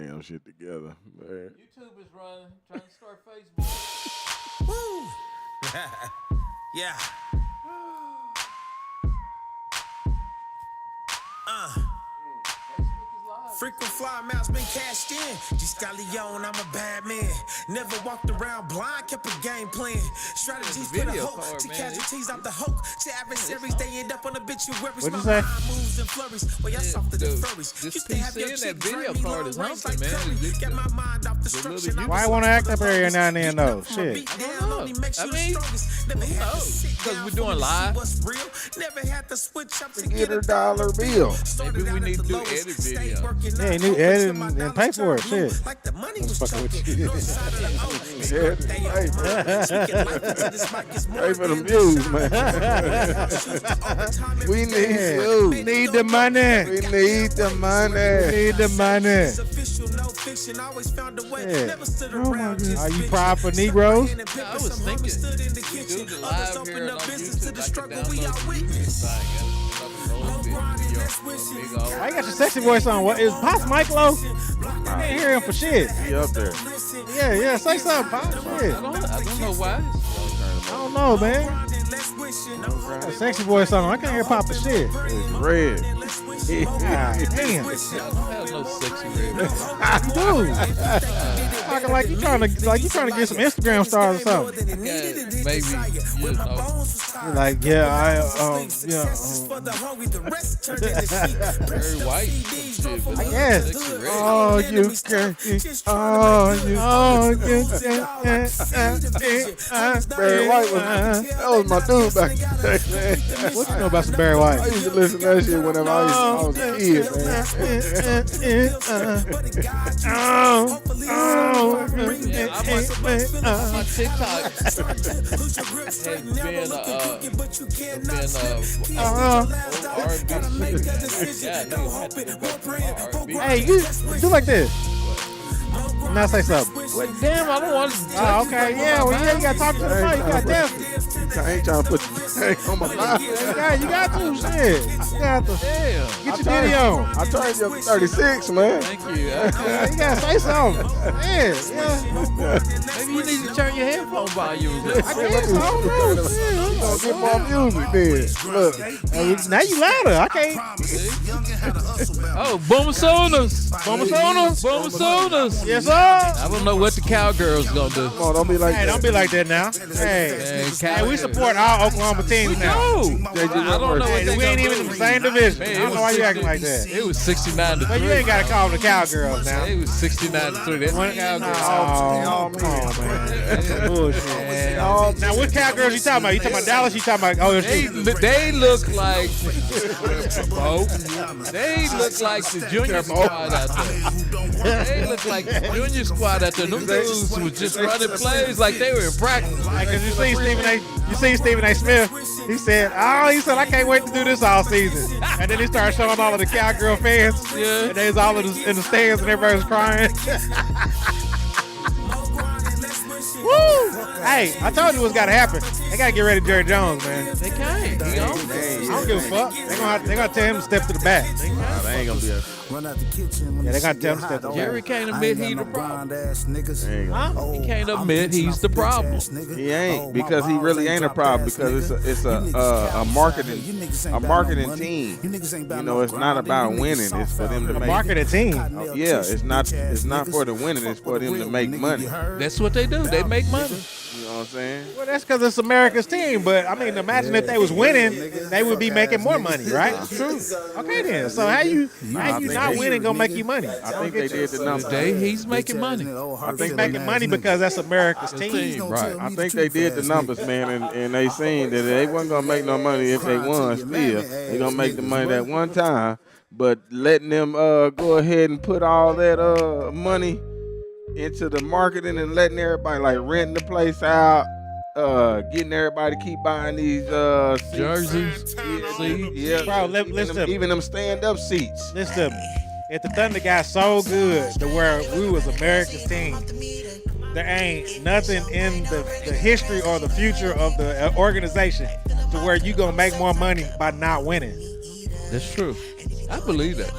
damn shit together, man. YouTube is running, trying to start Facebook. Woo! Yeah. Frequent flyer amounts been cashed in. Leon, I'm a bad man. Never walked around blind, kept a game plan. Strategies for the hope to casualties out the hope. To adversaries, they end up on obituaries. What'd you say? Moves and flurries. Well, y'all softer than furries. This PC in that video card is something, man. Get my mind off destruction. Why I want to act up here now and then, though? Shit. I mean, because we're doing live. Never had to switch up to Get a dollar bill. Maybe we need to do edit video. Yeah, you need to edit and pay for it. Shit. Like the money was Fucking with you. Yeah, pay for them views, man. We need views. Need the money. We need the money. Need the money. Yeah. Oh my God. Are you proud for Negroes? I was thinking, do the live here on YouTube, I can download the YouTube site. Why you got your sexy voice on? What is Pop's mic low? I can't hear him for shit. He up there. Yeah, say something, Pop. Shit. I don't know why. I don't know, man. Got a sexy voice on. I can't hear Pop for shit. It's red. God damn. I don't have no sexy red. Dude. Talking like you trying to get some Instagram stars or something. Yeah, maybe, you know. You're like, yeah, Very white and shit, but yes. sexy red. Oh, you can. Barry White that was my dude back in the day, man. What you know about some Barry White? I used to listen to that shit whenever I was a kid, man. Yeah, my TikTok has been Hey, you do like this. Now say something. Well, damn, I don't want to. Oh, okay, yeah, well, yeah, you gotta talk to the mic. You got definitely. I ain't trying to put on my life. You got to, shit. You got to. Damn. Get your ditty on. I turned you up to 36, man. Thank you. You gotta say something. Yeah. Maybe you need to turn your headphone volume up. I guess, I don't know. Get more music then. Look. Now you louder. I can't. Oh, Bomasonas. Yes, sir. I don't know what the cowgirls gonna do. Come on, don't be like Hey, that. don't be like that now. Hey, we support all Oklahoma teams now. No, I don't know what Hey, they we ain't gonna even in do. the same division. Man, I don't know why you acting like that. It was 69 to 3. But you ain't gotta call them the Cowgirls now. It was 69 to 3. That's the cowgirls. Oh, come on, man. That's some bullshit. Now, what Cowgirls you talking about? You talking about Dallas? You talking about OSU? They look like they look like the junior squad out there. They look like the junior squad out there. Them dudes was just running plays like they were in practice. Like, cause you see Stephen A. Smith. He said, I can't wait to do this all season. And then he started showing all of the Cowgirl fans. Yeah. And they was all in the stands and everybody was crying. Woo! Hey, I told you what's got to happen. They got to get rid of Jerry Jones, man. They can't. You know? I don't give a fuck. They gonna tell him to step to the back. They ain't gonna be a. Yeah, they gotta tell him to step to the back. Jerry can't admit he's the problem. Huh? He can't admit he's the problem. He ain't, because he really ain't a problem, because it's a marketing team. You know, it's not about winning. It's for them to make Marketing team. Yeah, it's not for the winning. It's for them to make money. That's what they do. They make money. You know what I'm saying? Well, that's because it's America's team. But I mean, imagine if they was winning, they would be making more money, right? True. Okay, then. So how you not winning gonna make you money? I think they did the numbers. Today he's making money. I think Making money because that's America's team. Right. I think they did the numbers, man, and they seen that they wasn't gonna make no money if they won. Still, they gonna make the money that one time, but letting them go ahead and put all that money into the marketing and letting everybody like renting the place out, getting everybody to keep buying these Jerseys, yeah, Bro, listen to me. even them stand-up seats. Listen to me. If the Thunder got so good to where we was America's team, there ain't nothing in the history or the future of the organization to where you gonna make more money by not winning. That's true. I believe that.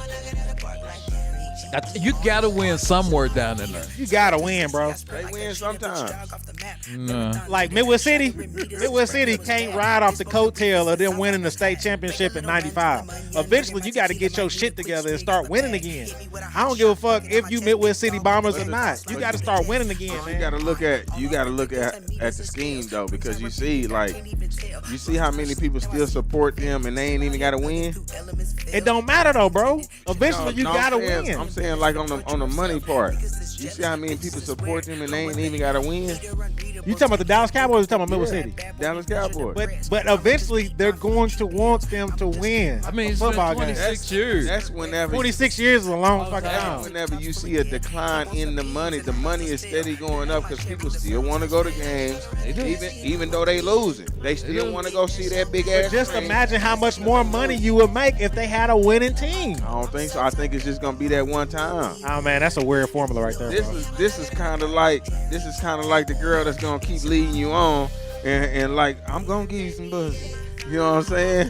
You gotta win somewhere down in there. You gotta win, bro. They win sometimes. No. Like Midwest City can't ride off the coattail of them winning the state championship in '95. Eventually, you got to get your shit together and start winning again. I don't give a fuck if you Midwest City Bombers or not. You got to start winning again, man. You got to look at the scheme though, because you see how many people still support them and they ain't even got to win. It don't matter though, bro. Eventually, you got to win. I'm saying like on the money part. You see how many people support them and they ain't even got to win. You talking about the Dallas Cowboys or you talking about Midwest City? Dallas Cowboys. But eventually they're going to want them to win. I mean, it's been 26 years. That's whenever 26 years is a long fucking time. Whenever you see a decline in the money is steady going up because people still want to go to games, even though they losing. They still want to go see that big ass. Just thing. imagine how much more money you would make if they had a winning team. I don't think so. I think it's just gonna be that one time. Oh man, that's a weird formula right there. This is kind of like the girl that's gonna keep leading you on, and like I'm gonna give you some buzz. You know what I'm saying?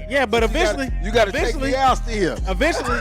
Yeah, but eventually you gotta take me out still. Eventually,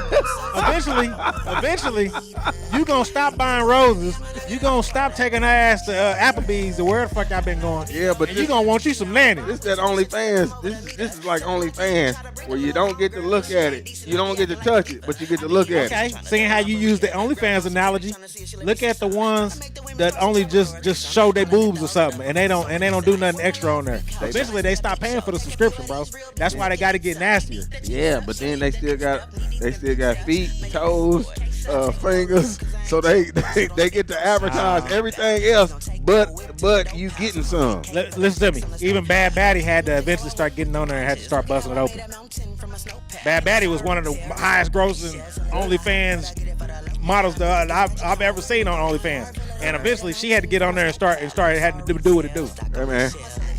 you gonna stop buying roses. You gonna stop taking her ass to Applebee's or where the fuck I've been going. Yeah, but you gonna want you some nanny. This that OnlyFans. This is like OnlyFans where you don't get to look at it. You don't get to touch it, but you get to look at it. Okay, seeing how you use the OnlyFans analogy, look at the ones that only just show their boobs or something, and they don't do nothing extra on there. Eventually, they stop paying for the subscription, bro. That's why they got to get nastier. Yeah, but then they still got feet, toes, fingers, so they get to advertise everything else, but you getting some. Listen to me. Even Bad Baddie had to eventually start getting on there and had to start busting it open. Bad Baddie was one of the highest grossing OnlyFans models that I've ever seen on OnlyFans, and eventually she had to get on there and started had to do what it do. Hey man,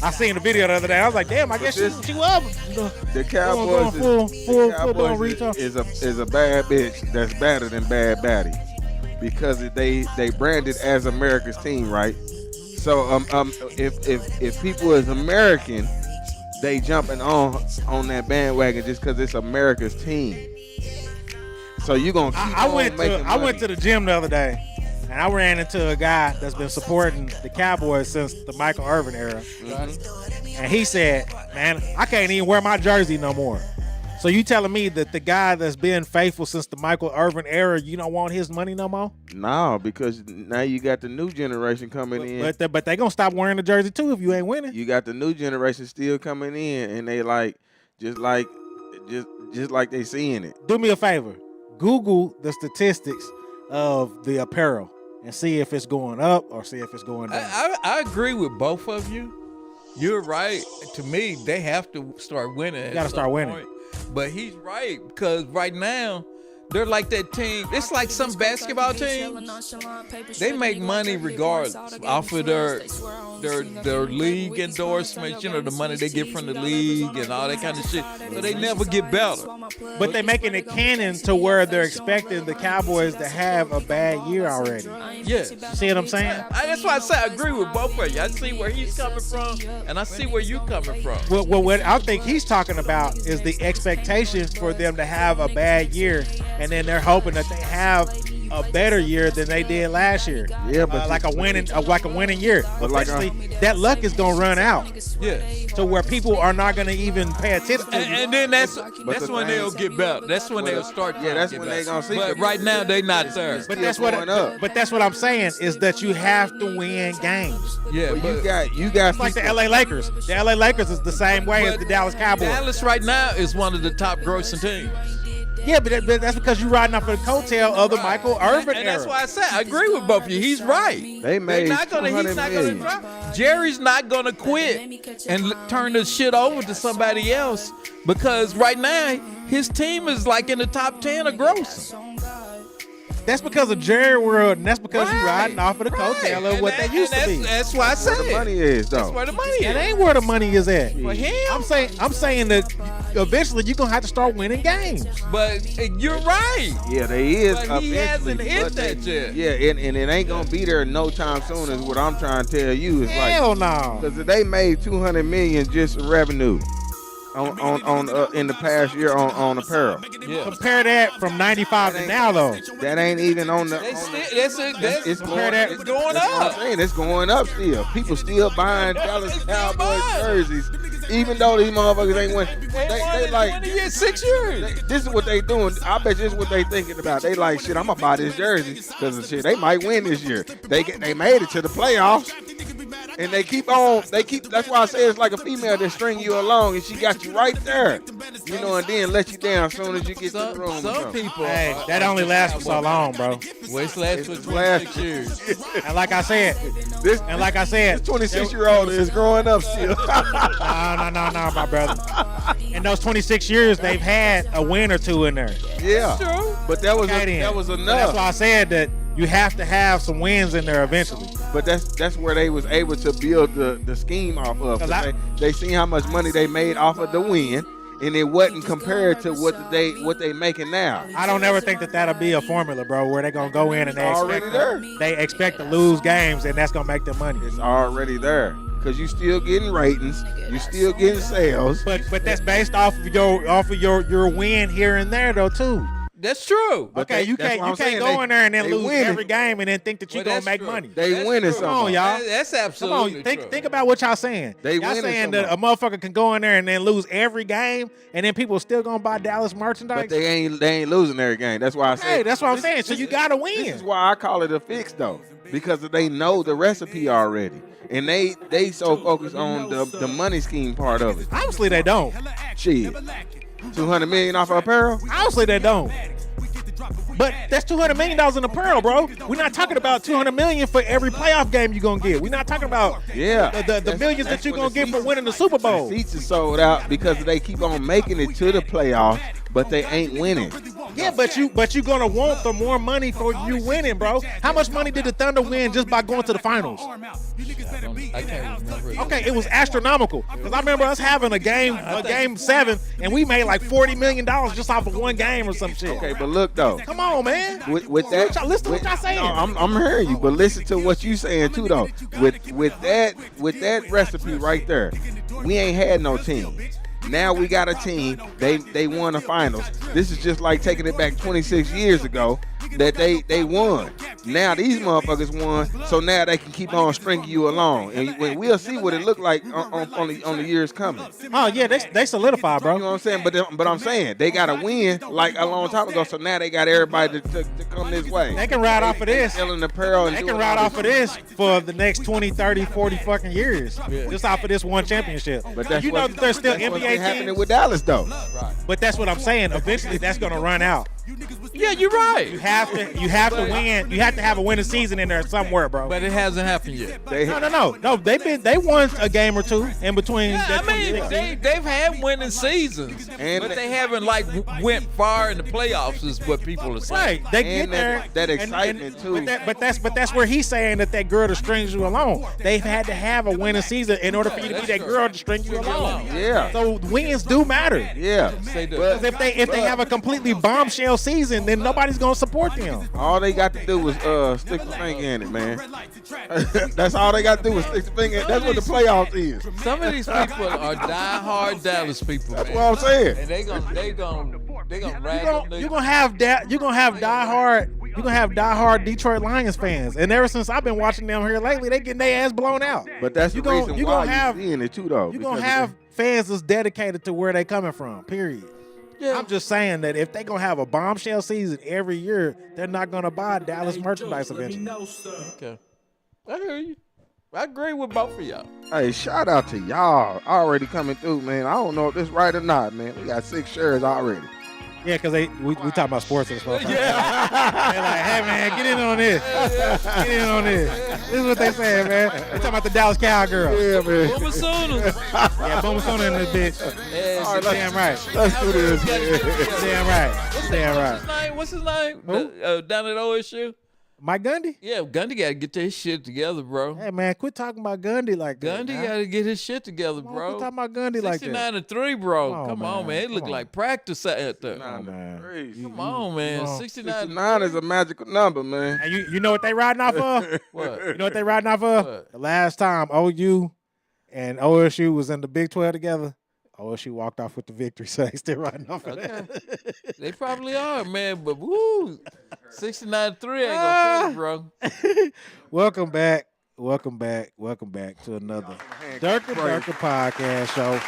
I seen the video the other day. I was like, damn, I guess she was. The Cowboys full retail is a bad bitch that's better than Bad Baddie because they branded as America's team, right? So if people is American, they jumping on that bandwagon just because it's America's team. So you gonna keep I went to the gym the other day, and I ran into a guy that's been supporting the Cowboys since the Michael Irvin era. Mm-hmm. And he said, man, I can't even wear my jersey no more. So you telling me that the guy that's been faithful since the Michael Irvin era, you don't want his money no more? No, because now you got the new generation coming in. But they gonna stop wearing the jersey too if you ain't winning. You got the new generation still coming in, and they just like they seeing it. Do me a favor. Google the statistics of the apparel and see if it's going up or see if it's going down. I agree with both of you. You're right. To me, they have to start winning. You got to start winning. Point. But he's right, because right now, they're like that team. It's like some basketball teams. They make money regardless off of their league endorsements, the money they get from the league and all that kind of shit. So they never get better. But they're making it canon to where they're expecting the Cowboys to have a bad year already. Yes. You see what I'm saying? That's why I say I agree with both of you. I see where he's coming from, and I see where you're coming from. Well, what I think he's talking about is the expectations for them to have a bad year, and then they're hoping that they have a better year than they did last year. Yeah, but like a winning year. But eventually, that luck is gonna run out. Yeah. So where people are not gonna even pay attention to and then that's when they'll get better. That's when they'll start. Yeah, that's when they're gonna see. But right now they not there. But that's what I'm saying is that you have to win games. Yeah, but you got it's like the LA Lakers. The LA Lakers is the same way as the Dallas Cowboys. Dallas right now is one of the top grossing teams. Yeah, but that's because you're riding off the coattail of the Michael Irvin era. That's why I said I agree with both of you. He's right. They made he's not gonna drop. Jerry's not gonna quit and turn this shit over to somebody else, because right now his team is like in the top 10 of grossing. That's because of Jerry World, and that's because you're riding off of the coattail of what they used to be. That's why I said where the money is, though. That's where the money is. That ain't where the money is at. For him? I'm saying that eventually you're gonna have to start winning games. But you're right. Yeah, they is. But he hasn't hit that yet. Yeah, and it ain't gonna be there no time soon. Is what I'm trying to tell you. Is hell no. Because they made $200 million just in revenue. in the past year on apparel. Yeah. Compare that from 95 to now, though. That ain't even on the. It's going, going, it's going up. It's going up still. People still buying Dallas Cowboys jerseys, even though these motherfuckers ain't win. They like 20 years, 6 years. this is what they doing. I bet this is what they thinking about. They like shit. I'm gonna buy this jersey because of shit. They might win this year. They made it to the playoffs. And they keep on, that's why I say it's like a female that string you along and she got you right there. You know, and then let you down as soon as you get to the room. Some people. Hey, that only lasts for so long, bro. Well, it's lasts for 26 years. And like I said, This 26-year-old is growing up still. no, my brother. In those 26 years, they've had a win or two in there. Yeah. True. But that was So enough. that's why I said that you have to have some wins in there eventually. But that's where they was able to build the scheme off of. 'Cause They seen how much money they made off of the win, and it wasn't compared to what they making now. I don't ever think that that'll be a formula, bro, where they're going to go in and It's they expect to lose games, and that's going to make them money. It's already there. Because you still getting ratings, you still getting sales. But that's based off of your win here and there, though, too. That's true. Okay, you can't go in there and then lose every game and then think that you're going to make money. They winning something. Come on, y'all. That's absolutely Come on, true. think about what y'all saying. Y'all saying that a motherfucker can go in there and then lose every game, and then people still gonna buy Dallas merchandise. But they ain't losing every game. That's why I said. Hey, that's what I'm saying. So you gotta win. This is why I call it a fix though, because they know the recipe already, and they so focused on the money scheme part of it. Obviously they don't. Shit, $200 million off of apparel. Obviously they don't. But that's $200 million in apparel, bro. We're not talking about $200 million for every playoff game you're gonna get. We're not talking about the millions that you're gonna get for winning the Super Bowl. The seats are sold out because they keep on making it to the playoffs, but they ain't winning. Yeah, but you're gonna want the more money for you winning, bro. How much money did the Thunder win just by going to the finals? I can't remember. Okay, it was astronomical. Because I remember us having a game 7, and we made like $40 million just off of one game or some shit. Okay, but look though. Come on, man. With that, listen to what y'all saying. No, I'm hearing you, but listen to what you saying too though. With that recipe right there, we ain't had no team. Now we got a team. They won the finals. This is just like taking it back 26 years ago that they won. Now these motherfuckers won, so now they can keep on stringing you along, and we'll see what it look like on the years coming. Oh yeah, they solidify, bro. You know what I'm saying? But I'm saying they got to win like a long time ago, so now they got everybody to come this way. They can ride off of this. Selling apparel. They can ride off of this for the next 20, 30, 40 fucking years. Just off of this one championship. But that's that there's still NBA happening teams with Dallas though. Right. But that's what I'm saying. Eventually, that's gonna run out. Yeah, you're right. You have to win. You have to have a winning season in there somewhere, bro. But it hasn't happened yet. No. They won a game or two in between. Yeah, I mean, they've had winning seasons, but they haven't like went far in the playoffs. Is what people are saying. Right, they get there. That excitement too. But that's where he's saying that girl that strings you along. They've had to have a winning season in order for you to be that girl to string you along. Yeah. So wins do matter. Yeah. Because if they have a completely bombshell season, then nobody's gonna support them. All they got to do is stick the finger in it, man. That's all they got to do is stick the finger in it. That's what the playoffs is. Some of these people are diehard Dallas people. That's what I'm saying. And they gonna rag on You're gonna have diehard Detroit Lions fans, and ever since I've been watching them here lately, they getting their ass blown out. But that's the reason why you're seeing it too, though. You're gonna have fans that's dedicated to where they coming from. Period. Yeah. I'm just saying that if they gonna have a bombshell season every year, they're not gonna buy Dallas merchandise eventually. Okay, I hear you. I agree with both of y'all. Hey, shout out to y'all already coming through, man. I don't know if this right or not, man. We got 6 shares already. Yeah, because we talk about sports and stuff. Yeah. They're like, hey, man, get in on this. Get in on this. This is what they saying, man. They talking about the Dallas Cowgirls. Yeah, man. Boomer Sooners. Yeah, Boomer Sooners in this bitch. All right, Damn right. Let's do this, man. Damn right. Damn right. What's his name? Down at OSU? Mike Gundy? Yeah, Gundy got to get his shit together, bro. Hey, man, quit talking about Gundy like that. Gundy got to get his shit together, bro. Quit talking about Gundy like that. 69-3, bro. Come on, man. It looked like practice out there. Come on, man. 69 is a magical number, man. And you know what they riding off of? What? You know what they riding off of? What? The last time OU and OSU was in the Big 12 together, Oh, she walked off with the victory, so they still riding off of Okay. that. They probably are, man. But woo, 69-3 ain't gonna cut it, bro. Welcome back. Welcome back to another Durka Durka podcast show.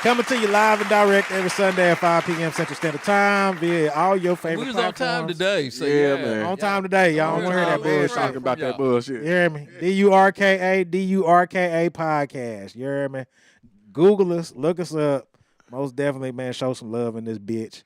Coming to you live and direct every Sunday at 5 p.m. Central Standard Time via all your favorite We was platforms. on time today, so Yeah, yeah. man. On time today, y'all. On don't hear that time, man. bullshit. Talking about that Y'all. bullshit. You hear me? DURKA podcast. You hear me? Google us, look us up. Most definitely, man, show some love in this bitch.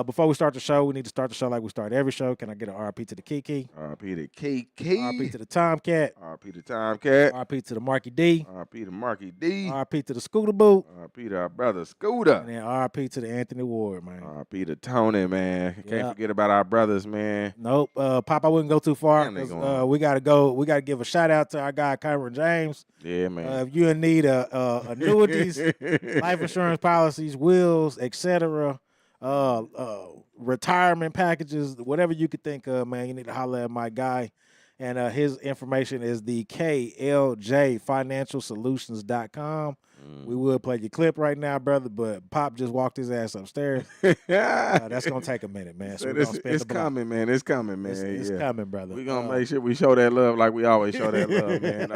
Before we start the show, we need to start the show like we start every show. Can I get an RP to the Kiki? RP to KK. RP to the Tomcat. RP to Tomcat. RP to the Marky D. RP to Marky D. RP to the Scooter Boot. RP to our brother Scooter. And then RP to the Anthony Ward, man. RP to Tony, man. Can't Yeah. forget about our brothers, man. Nope. Pop, I wouldn't go too far. Damn, they 'Cause, going. we gotta go. We gotta give a shout out to our guy Cameron James. Yeah, man. If you're in need of annuities, life insurance policies, wills, etc., retirement packages, whatever you could think of, man, you need to holler at my guy. And his information is the KLJFinancialSolutions.com. We would play your clip right now, brother, but Pop just walked his ass upstairs. That's going to take a minute, man. So It's coming, man. It's coming, man. It's yeah. coming, brher. We're going to make sure we show that love like we always show that love, man.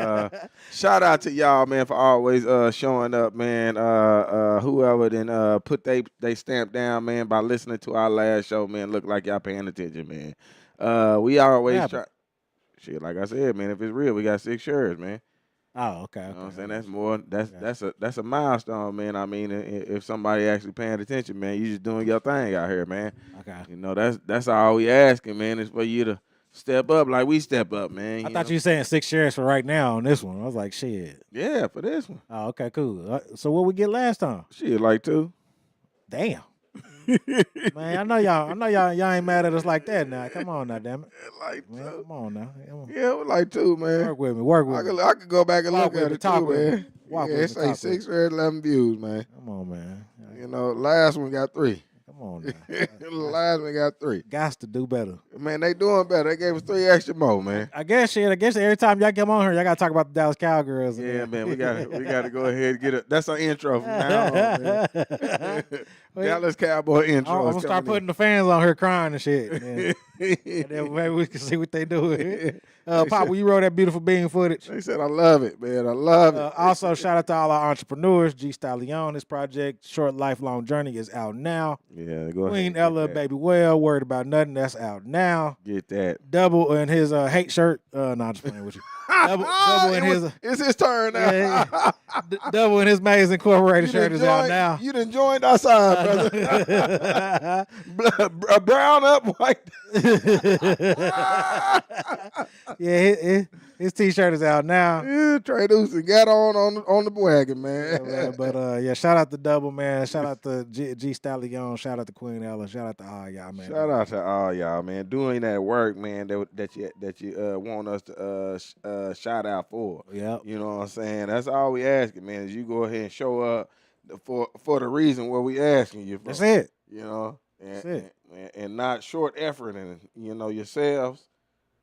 Shout out to y'all, man, for always showing up, man. Whoever then put they stamp down, man, by listening to our last show, man. Look like y'all paying attention, man. We always try. Shit, like I said, man, if it's real, we got 6 shirts, man. Oh, okay. You know what I'm saying? That's more. That's a milestone, man. I mean, if somebody actually paying attention, man, you just doing your thing out here, man. Okay. You know, that's all we asking, man, is for you to step up like we step up, man. I thought you were saying 6 shares for right now on this one. I was like, shit. Yeah, for this one. Oh, okay, cool. So what we get last time? Shit, like 2. Damn. Man, I know y'all ain't mad at us like that now. Come on now, damn it. Like 2. Man, come on now. Come on. Yeah, it was like 2, man. Work with me. I could go back and Walk look with at me, it talk too, with me. man. Walk Yeah, with it me, say talk 6 shares, 11 views, man. Come on, man. You know, last one got 3. Come on now. Last one got 3. Gots to do better. Man, they doing better. They gave us 3 extra more, man. I guess every time y'all come on here, y'all gotta talk about the Dallas Cowgirls. Yeah, man, we got to go ahead and get it. That's our intro from now on, man. Dallas Cowboy intro. I'm gonna start putting the fans on here crying and shit. And then maybe we can see what they doing. Pop, will you roll that beautiful bean footage? They said, I love it, man. I love it. Also, shout out to all our entrepreneurs. G Stallion, this project, Short Lifelong Journey, is out now. Yeah, go ahead. Queen Ella, Baby Well, Worried About Nothing, that's out now. Get that. Double in his hate shirt. No, I'm just playing with you. Double in his. It's his turn now. Yeah, Double in his Maze Incorporated shirt is out now. You done joined our side, brother. Brown up, white. Yeah, his T-shirt is out now. Yeah, Trey Deuce got on the wagon, man. Yeah, man, but shout out to Double, man. Shout out to G Stallion. Shout out to Queen Ella. Shout out to all y'all, man. Shout out to all y'all, man. Doing that work, man. That you want us to shout out for. Yep. You know what I'm saying? That's all we asking, man. Is you go ahead and show up for the reason what we asking you for. That's it. You know, That's it. And not short effort in yourselves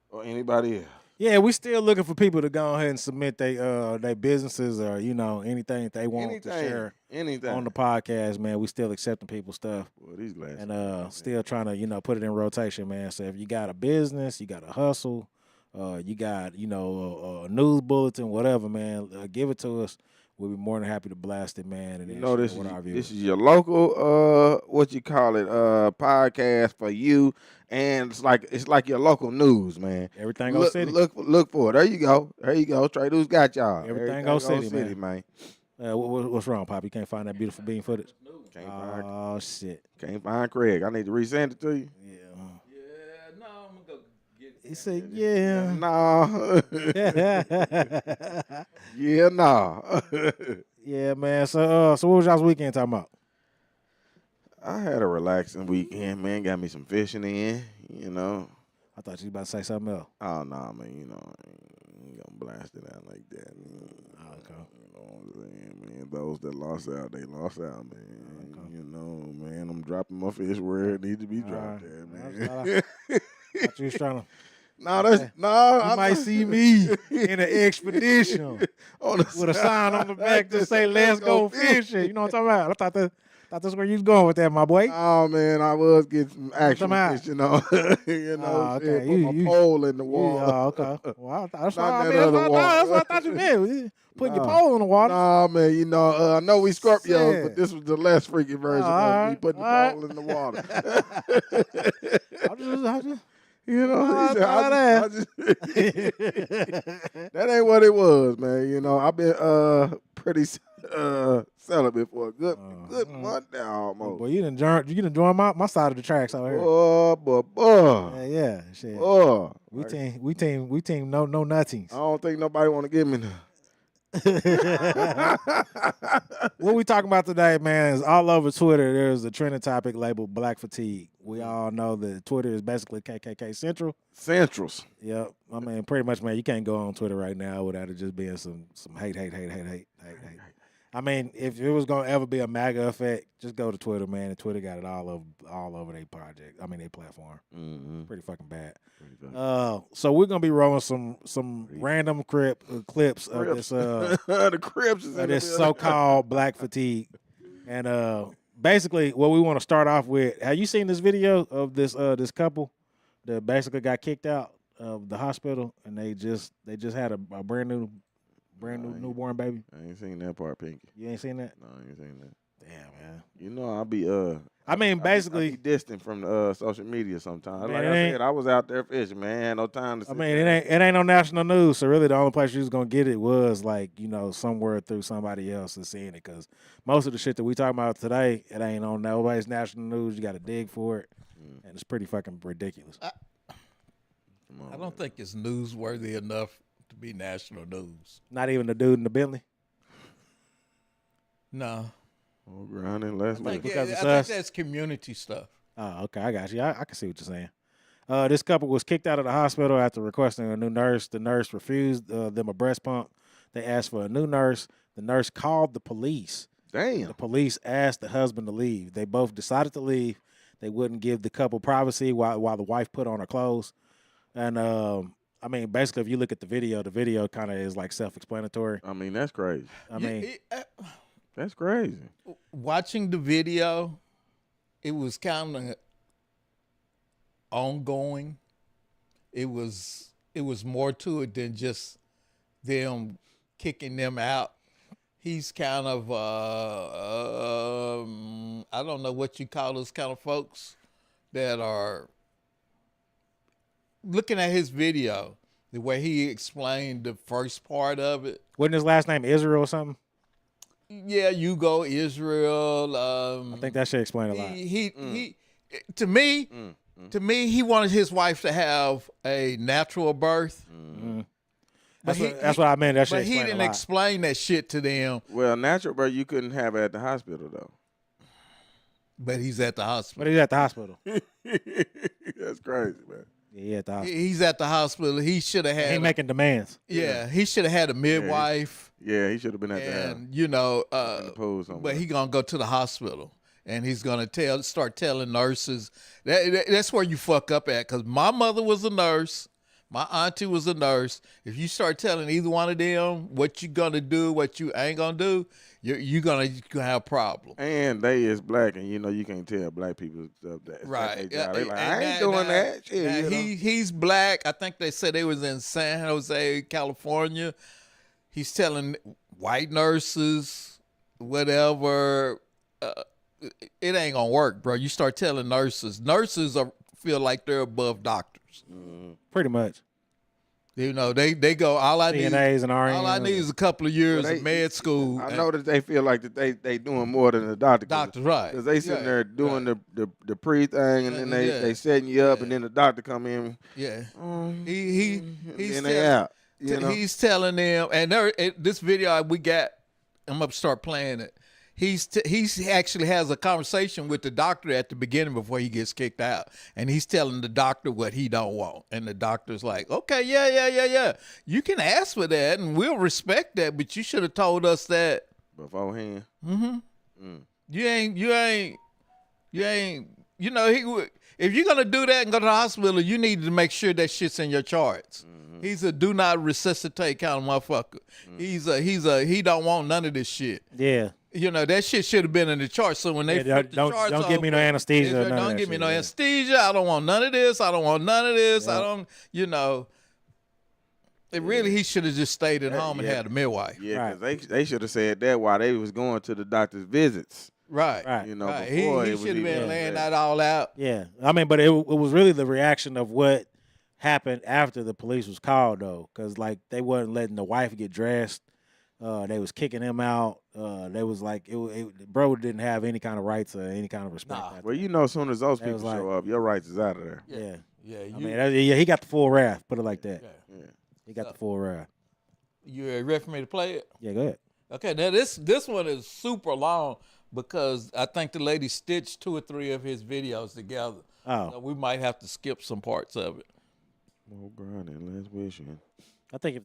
or anybody else. Yeah, we still looking for people to go ahead and submit their businesses or anything that they want to share on the podcast, man. We still accepting people's stuff. Well, these glasses. And still trying to put it in rotation, man. So if you got a business, you got a hustle, you got a news bulletin, whatever, man, give it to us. We'll be more than happy to blast it, man. And this is your local podcast for you, and it's like your local news, man. Everything go city. Look for it. There you go. Trey Deuce got y'all. Everything go city, man. What's wrong, Pop? You can't find that beautiful bean footage? Shit. Can't find Craig. I need to resend it to you. Yeah. No, I'm gonna go get it. He said, yeah. No. Yeah, no. Yeah, man. So what was y'all's weekend talking about? I had a relaxing weekend, man. Got me some fishing in, I thought you was about to say something else. Oh, no, man, I ain't gonna blast it out like that. Okay. You know what I'm saying, man? Those that lost out, they lost out, man. Okay. Man, I'm dropping my fish where it needs to be dropped at, man. I thought you was trying to No, that's no. You might see me in an expedition on with a sign on the back that say "Let's go fishing." You know what I'm talking about? Thought that's where you was going with that, my boy. Oh man, I was getting some actual fishing on. Okay. Put my pole in the water. Okay. Well, that's Not what that other water. that's what I thought you meant. Putting your pole in the water. Nah, man, I know we Scorpios, Shit. but this was the less freaky version of me putting the pole in the water. I just that ain't what it was, man. I've been pretty celibate for a good month now almost. Boy, you done join my side of the tracks out here. Yeah, shit. We team no nothings. I don't think nobody want to give me none. What we talking about today, man, is all over Twitter. There's a trending topic labeled Black Fatigue. We all know that Twitter is basically KKK Central. Centrals. Yep. I mean, pretty much, man, you can't go on Twitter right now without it just being some hate. I mean, if it was gonna ever be a MAGA effect, just go to Twitter, man. And Twitter got it all over their project. I mean, their platform. Mm-hmm. Pretty fucking bad. So we're gonna be rolling some random clips of this the Crips is of this so-called Black Fatigue, and basically what we want to start off with. Have you seen this video of this couple that basically got kicked out of the hospital, and they just had a brand new newborn baby? I ain't seen that part, Pinky. You ain't seen that? No, I ain't seen that. Damn, man. I'll be I mean, basically, I be distant from the social media sometimes. Man, like I said, I was out there fishing, man. I had no time to. I mean, it ain't on national news, so really the only place you was gonna get it was like somewhere through somebody else is seeing it, because most of the shit that we talking about today, it ain't on nobody's national news. You got to dig for it, and it's pretty fucking ridiculous. I don't think it's newsworthy enough to be national news. Not even the dude in the Bentley. No. Oh, grinding last I week. think that's community stuff. Oh, okay, I got you. I can see what you're saying. This couple was kicked out of the hospital after requesting a new nurse. The nurse refused them a breast pump. They asked for a new nurse. The nurse called the police. Damn. The police asked the husband to leave. They both decided to leave. They wouldn't give the couple privacy while the wife put on her clothes. And I mean, basically, if you look at the video kind of is like self-explanatory. I mean, that's crazy. That's crazy. Watching the video, it was kind of ongoing. It was more to it than just them kicking them out. He's kind of I don't know what you call those kind of folks that are looking at his video, the way he explained the first part of it. Wasn't his last name Israel or something? Yeah, you go Israel. I think that should explain a lot. He to me, he wanted his wife to have a natural birth. Mm-hmm. That's what I meant. That should but he didn't explain that shit to them. Well, natural birth you couldn't have at the hospital though. But he's at the hospital. That's crazy, man. Yeah, at the hospital. He's at the hospital. He should have had. He making demands. Yeah, he should have had a midwife. Yeah, he should have been at the house. But he gonna go to the hospital, and he's gonna start telling nurses. That's where you fuck up at. Because my mother was a nurse, my auntie was a nurse. If you start telling either one of them what you gonna do, what you ain't gonna do, you're gonna have a problem. And they is black, and you can't tell black people stuff that. Right. They like, I ain't doing that. Shit, he's black. I think they said they was in San Jose, California. He's telling white nurses, whatever, it ain't gonna work, bro. You start telling nurses feel like they're above doctors. Pretty much. They go. All I need CNAs and RNs. All I need is a couple of years of med school. I know that they feel like that they doing more than the doctor. Doctor, right? Because they sitting there doing the pre thing, and then they setting you up, and then the doctor come in. Yeah. He's and they out. He's telling them, and this video we got, I'm gonna start playing it. He actually has a conversation with the doctor at the beginning before he gets kicked out, and he's telling the doctor what he don't want, and the doctor's like, "Okay, yeah, you can ask for that, and we'll respect that, but you should have told us that beforehand." You ain't. if you're gonna do that and go to the hospital, you need to make sure that shit's in your charts. He's a do not resuscitate kind of motherfucker. He don't want none of this shit. Yeah. You know, that shit should have been in the chart. So when they flip the charts don't give me no anesthesia. Don't give me no anesthesia. I don't want none of this. I don't want none of this. Yep. I don't, you know. He should have just stayed at home and had a midwife. Yeah, because they should have said that while they was going to the doctor's visits. Right. You know, right. before He it was should have been even laying that. that all out. Yeah. I mean, but it was really the reaction of what happened after the police was called, though, because, like, they wasn't letting the wife get dressed. They was kicking him out. They was like, bro didn't have any kind of rights or any kind of respect. Nah. Well, you know, as soon as those It was people like- show up, your rights is out of there. Yeah. Yeah. I mean, he got the full wrath. Put it like that. Yeah. He got the full wrath. You ready for me to play it? Yeah, go ahead. Okay, now this one is super long because I think the lady stitched 2 or 3 of his videos together. Oh. So we might have to skip some parts of it. More grinding, less wishing. I think if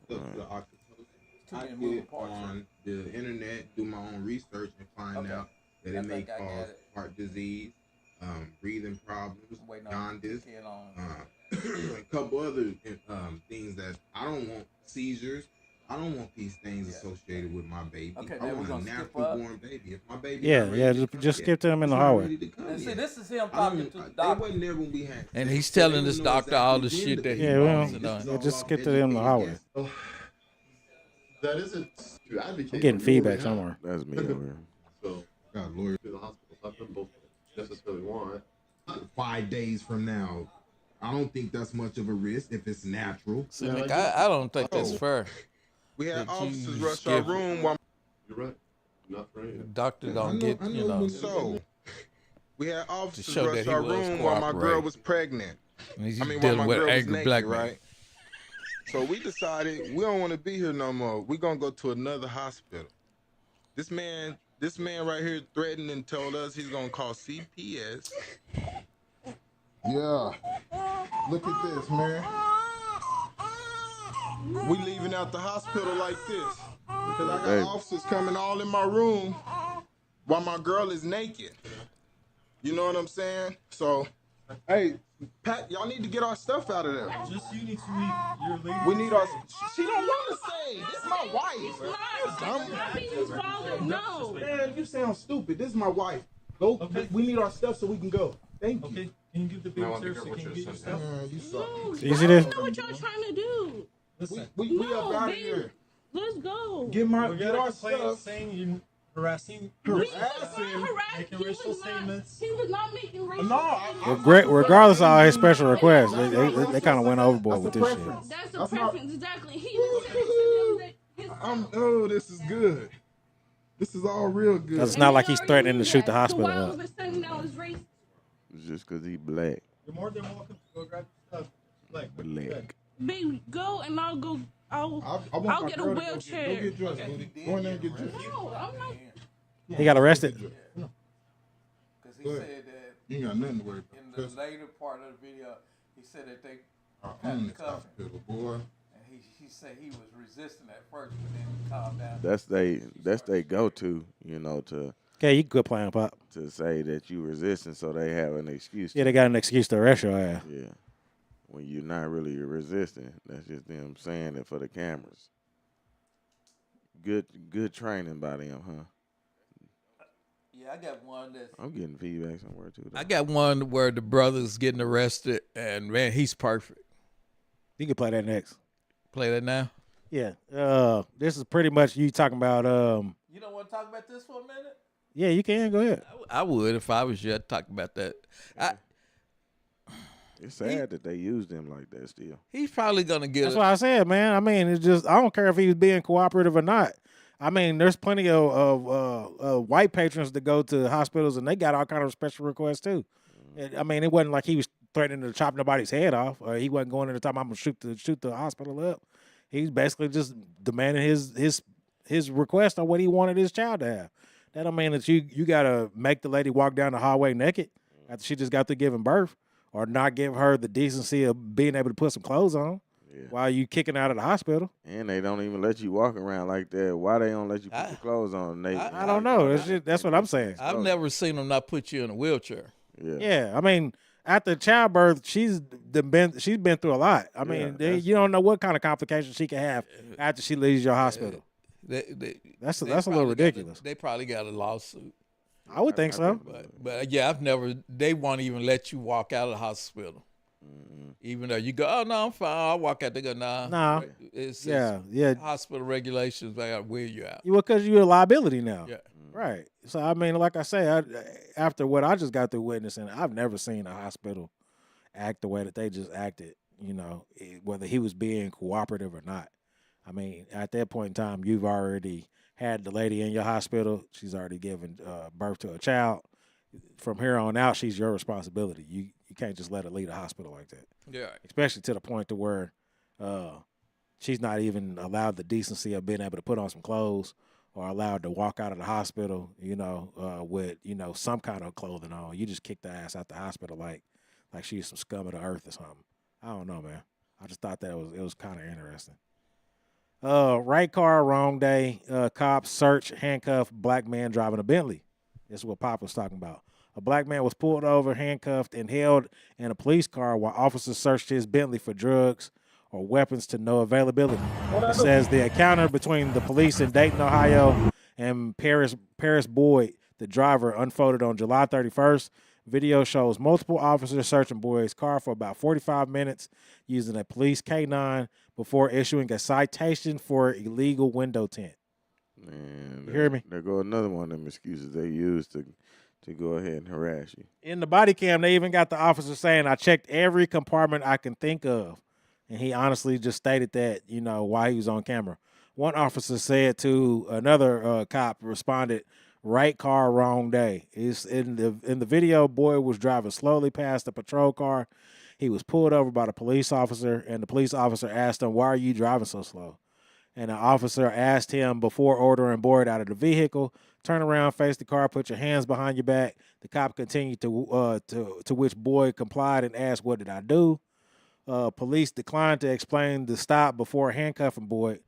the I get on the internet, do my own research, and find out that it may cause heart disease, breathing problems, jaundice, a couple other things that I don't want. Seizures. I don't want these things associated with my baby. Okay, I then want we're a gonna skip natural up. born baby. If my baby just skip to him in the hallway. And see, this is him I talking don't- to the they doctor. wasn't there when we had And sex, he's so they telling don't this know doctor all the exactly shit that he Yeah, wants well, to know. yeah, just skip to him in the hallway. That isn't to advocate. I'm getting for feedback what we have. somewhere. That's me over here. So, got lawyers to the hospital. So I couldn't both necessarily want. 5 days from now. I don't think that's much of a risk if it's natural. See, Nick, I don't think that's fair. We had That officers you rush our skip it. room while You're right. Not for The anything. doctor don't get, I you know know. when- so we had officers show that rush he our was room while my girl cooperating. was pregnant. And he's I mean, while dealing my with girl was angry naked, black men. right? So we decided we don't want to be here no more. We're gonna go to another hospital. This man right here threatened and told us he's gonna call CPS. Yeah. Look at this, man. We leaving out the hospital like this. Because I got Hey. officers coming all in my room while my girl is naked. You know what I'm saying? So, hey, Pat, y'all need to get our stuff out of there. Just you need to meet your lady. We need our. She don't want to say. This is my wife. No. Man, you sound stupid. This is my wife. Go. Okay. We need our stuff so we can go. Thank you. Okay, can you give the baby service? Can you get your stuff? Man, you suck. No, You see this? that's not what y'all trying to do. Listen, We No, up out of baby. here. Let's go. Get we our got a complaint stuff. saying you're harassing. We was Harassing. not harassed. Making He racial was not- statements. He was not making racial No, statements. Regardless of all his special requests, they kind of went overboard with this shit. That's the That's not- preference, exactly. He didn't say to them This is good. This is all real good. Because it's not like he's threatening to shoot the hospital So why all up. of a sudden now it's racist? It's just because he black. You're more than welcome to go grab your stuff. Like, Black. Baby, go and I'll go. I'll get a wheelchair. Go get dressed, Booty. Go in there and get dressed. No, I'm not. He got arrested. Because he Go ahead. said that You ain't got nothing to worry in about. the later part of the video, he said that they I got own the this cover. hospital, boy. And he said he was resisting at first, but then he calmed down. That's they go to, to Okay, you can quit playing, Pop. say that you resisting, so they have an excuse. Yeah, they got an excuse to arrest your ass. Yeah. When you're not really resisting, that's just them saying it for the cameras. Good training by them, huh? Yeah, I got one that's. I'm getting feedback somewhere too. Though. I got one where the brother's getting arrested, and man, he's perfect. You can play that next. Play that now. Yeah. This is pretty much you talking about. You don't want to talk about this for a minute? Yeah, you can go ahead. I would if I was you. I'd talk about that. It's sad that they use them like that still. He's probably gonna get. That's what I said, man. I mean, it's just I don't care if he was being cooperative or not. I mean, there's plenty of white patrons that go to hospitals and they got all kind of special requests too. I mean, it wasn't like he was threatening to chop nobody's head off, or he wasn't going in the time I'm gonna shoot the hospital up. He's basically just demanding his request on what he wanted his child to have. That don't mean that you gotta make the lady walk down the hallway naked after she just got through giving birth, or not give her the decency of being able to put some clothes on while you kicking out of the hospital. And they don't even let you walk around like that. Why they don't let you put your clothes on? I don't know. That's what I'm saying. I've never seen them not put you in a wheelchair. Yeah. I mean, after childbirth, she's been through a lot. I mean, you don't know what kind of complications she can have after she leaves your hospital. That's a little ridiculous. They probably got a lawsuit. I would think so. But yeah, they won't even let you walk out of the hospital. Even though you go, oh, no, I'm fine. I'll walk out. They go, nah. Nah. It's hospital regulations. I got to wheel you out. Well, because you're a liability now. Yeah. Right. So, I mean, like I say, after what I just got through witnessing, I've never seen a hospital act the way that they just acted, whether he was being cooperative or not. I mean, at that point in time, you've already had the lady in your hospital. She's already given birth to a child. From here on out, she's your responsibility. You can't just let her leave the hospital like that. Yeah. Especially to the point to where she's not even allowed the decency of being able to put on some clothes or allowed to walk out of the hospital, with, some kind of clothing on. You just kick the ass out the hospital like she's some scum of the earth or something. I don't know, man. I just thought that it was kind of interesting. Right car, wrong day. Cops search, handcuff black man driving a Bentley. This is what Pop was talking about. A black man was pulled over, handcuffed, and held in a police car while officers searched his Bentley for drugs or weapons to no availability. It says the encounter between the police in Dayton, Ohio, and Paris Boyd, the driver, unfolded on July 31st. Video shows multiple officers searching Boyd's car for about 45 minutes using a police K9 before issuing a citation for illegal window tint. Man, you hear me? There go another one of them excuses they use to go ahead and harass you. In the body cam, they even got the officer saying, I checked every compartment I can think of. And he honestly just stated that, while he was on camera. One officer said to another cop, responded, right car, wrong day. It's in the video, Boyd was driving slowly past the patrol car. He was pulled over by the police officer, and the police officer asked him, why are you driving so slow? And the officer asked him before ordering Boyd out of the vehicle, turn around, face the car, put your hands behind your back. The cop continued to which Boyd complied and asked, what did I do? Police declined to explain the stop before handcuffing Boyd,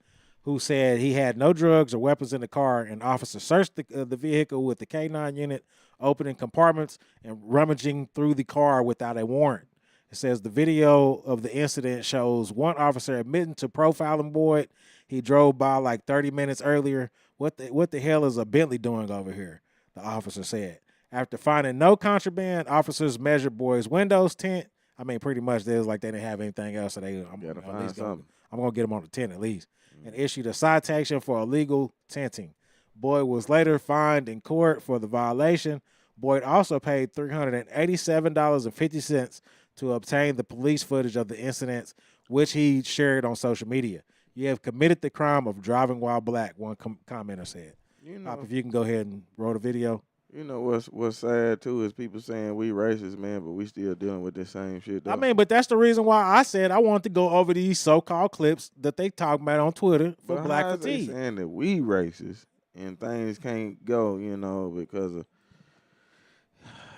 who said he had no drugs or weapons in the car. An officer searched the vehicle with the K9 unit, opening compartments and rummaging through the car without a warrant. It says the video of the incident shows one officer admitting to profiling Boyd. He drove by like 30 minutes earlier. What the hell is a Bentley doing over here? The officer said. After finding no contraband, officers measured Boyd's windows tint. I mean, pretty much they was like they didn't have anything else, so I'm going to get them on the tint at least. And issued a citation for illegal tinting. Boyd was later fined in court for the violation. Boyd also paid $387.50 to obtain the police footage of the incidents, which he shared on social media. You have committed the crime of driving while black, one commenter said. You Pop, know, if you can go ahead and roll the video. you know what's sad too is people saying we racist, man, but we still dealing with this same shit. Though. I mean, but that's the reason why I said I wanted to go over these so-called clips that they talk about on Twitter for but black how is they fatigue. saying that we racist and things can't go, you know, because of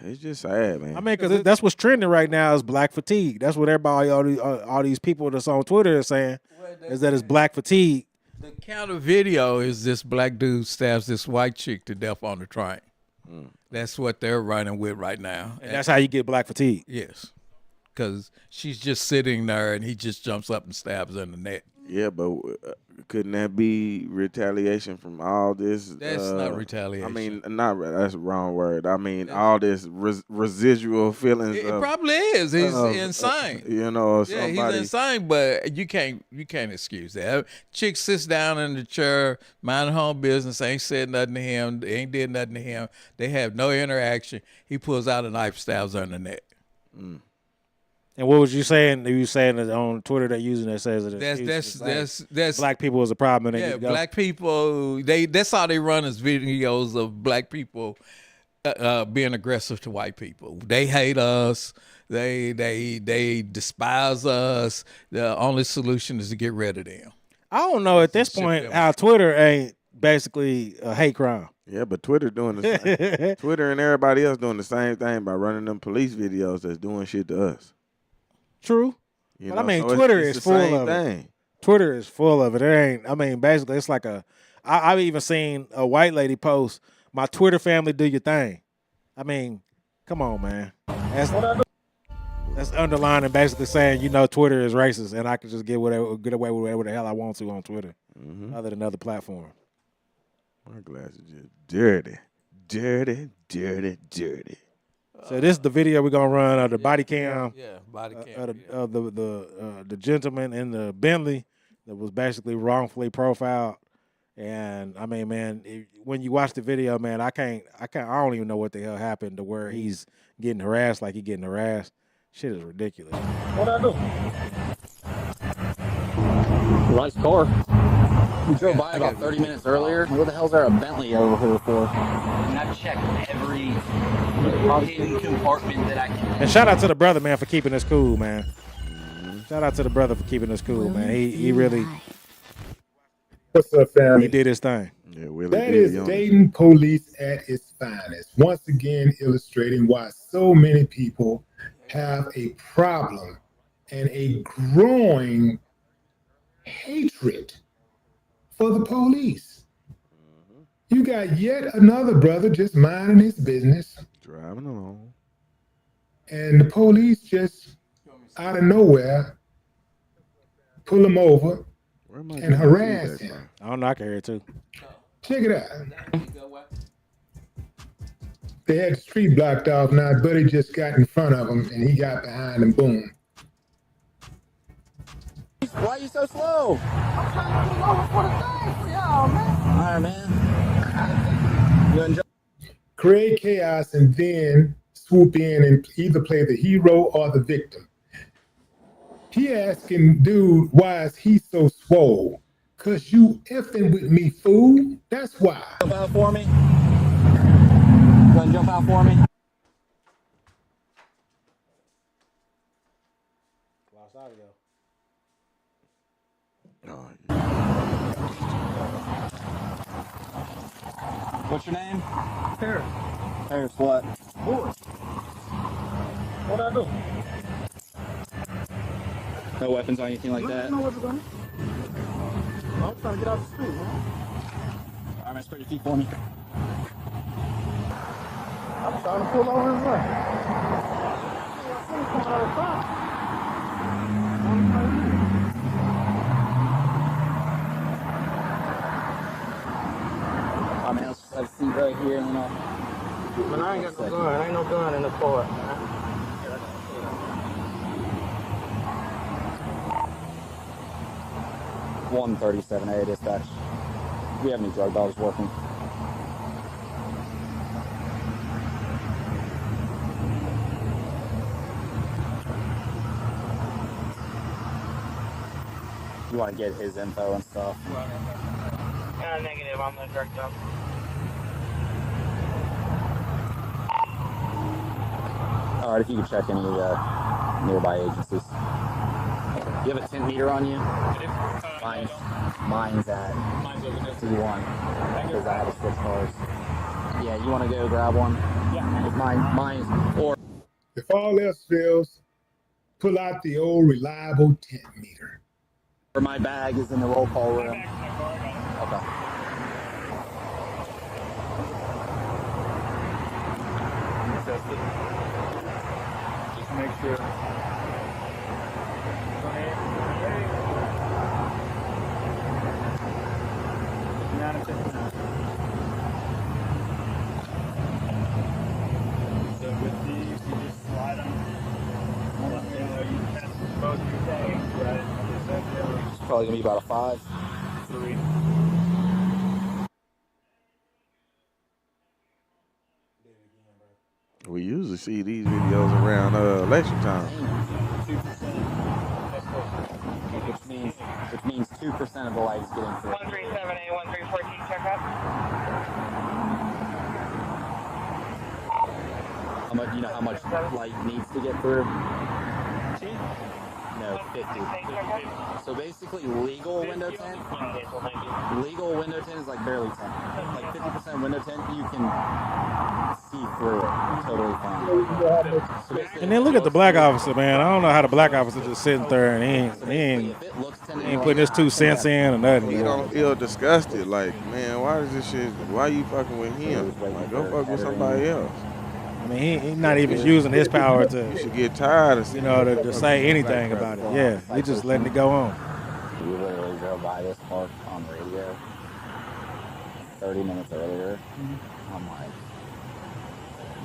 it's just sad, man. I mean, because that's what's trending right now is black fatigue. That's what everybody, all these people that's on Twitter are saying, is that it's black fatigue. The counter video is this black dude stabs this white chick to death on the train. That's what they're running with right now. And that's how you get black fatigue. Yes. Because she's just sitting there and he just jumps up and stabs her in the neck. Yeah, but couldn't that be retaliation from all this? That's not retaliation. I mean, that's the wrong word. I mean, all this residual feelings. It probably is. He's insane. You know, yeah, somebody. He's insane, but you can't excuse that. Chick sits down in the chair, minding her own business, ain't said nothing to him, ain't did nothing to him. They have no interaction. He pulls out a knife, stabs her in the neck. And what was you saying? You saying that on Twitter that using that says that that's black people is a problem. And they yeah, need to go. black people. That's how they run is videos of black people being aggressive to white people. They hate us. They despise us. The only solution is to get rid of them. I don't know at this point how Twitter ain't basically a hate crime. Yeah, but Twitter doing the same. Twitter and everybody else doing the same thing by running them police videos that's doing shit to us. True. You but know, I mean, so Twitter it's is the full same of thing. it. Twitter is full of it. It ain't. I mean, basically, it's like I've even seen a white lady post, "My Twitter family, do your thing." I mean, come on, man. That's underlining, basically saying, you know, Twitter is racist, and I can just get away with whatever the hell I want to on Twitter, other than other platforms. My glass is just dirty, dirty, dirty, dirty. So this is the video we're gonna run of the body cam. Yeah, body cam. Of the gentleman in the Bentley that was basically wrongfully profiled. And I mean, man, when you watch the video, man, I don't even know what the hell happened to where he's getting harassed like he getting harassed. Shit is ridiculous. What'd I do? Nice car. We drove by about 30 minutes earlier. What the hell's there a Bentley over here for? I mean, I've checked every hidden compartment that I can. And shout out to the brother, man, for keeping us cool, man. Shout out to the brother for keeping us cool, man. He really. What's up, family? He did his thing. Yeah, Willie that is Dayton police at its finest. Once again, illustrating why so many people have a problem and a growing hatred for the police. You got yet another brother just minding his business, driving along, and the police just out of nowhere pull him over and harass him. I don't know, I can hear it too. Check it out. They had the street blocked off. Now Buddy just got in front of him and he got behind him. Boom. Why are you so slow? I'm trying to pull over for the thing for y'all, man. All right, man. Create chaos and then swoop in and either play the hero or the victim. He asking, dude, why is he so swole? Cause you effing with me, fool. That's why. Jump out for me. Go and jump out for me. Lost audio. What's your name? Harris. Harris what? Boy. What'd I do? No weapons or anything like that? No weapons on me. I'm trying to get out the street, man. All right, man, spread your feet for me. I'm trying to pull over his way. I'm coming out of town. All right, man, let's just have a seat right here and then I'll... Man, I ain't got no gun. Ain't no gun in the car, man. 137A dispatch. Do we have any drug dogs working? You want to get his info and stuff. Negative, I'm the director. All right, if you could check any nearby agencies. You have a tint meter on you? Mine's at C1 because I have a switch cars. Yeah, you want to go grab one? Yeah. Mine's or. If all else fails, pull out the old reliable tent meter. My bag is in the roll call room. Okay. Just make sure. Go ahead. So with these, you just slide them. You test both your tags, right? It's probably gonna be about a 5. 3. We usually see these videos around election time. 2%. Which means 2% of the lights getting through. 137A, 1314, check out. How much? You know how much light needs to get through? No, 50. So basically, legal window tint. Legal window tint is like barely tint. Like 50% window tint, you can see through it totally fine. And then look at the black officer, man. I don't know how the black officer just sitting there and he ain't putting his 2 cents in or nothing. He don't feel disgusted. Like, man, why is this shit? Why you fucking with him? Like, go fuck with somebody else. I mean, he's not even using his power to. You should get tired of to say anything about it. Yeah, he just letting it go on. We literally drove by this park on radio 30 minutes earlier. I'm like,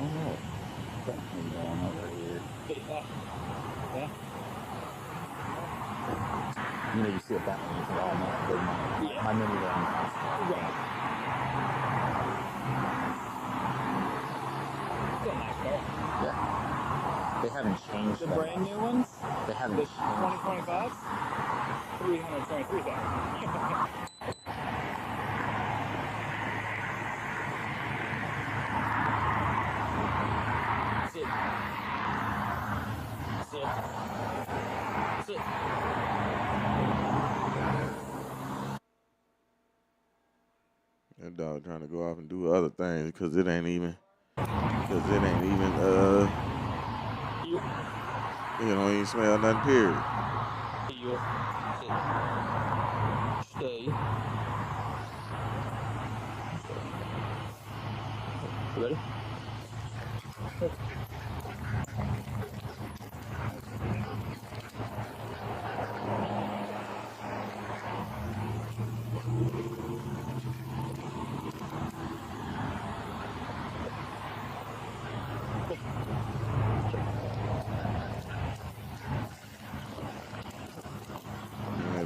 oh no, something's going on over here. Yeah. You know, you see it that way, you think, oh man, big money. My minivan. Right. Yeah. They haven't changed The brand new ones? They haven't The changed. 2025s? 323,000. That's it. That's it. That's it. That dog trying to go off and do other things because it ain't even. You don't even smell nothing, period. Stay. You ready?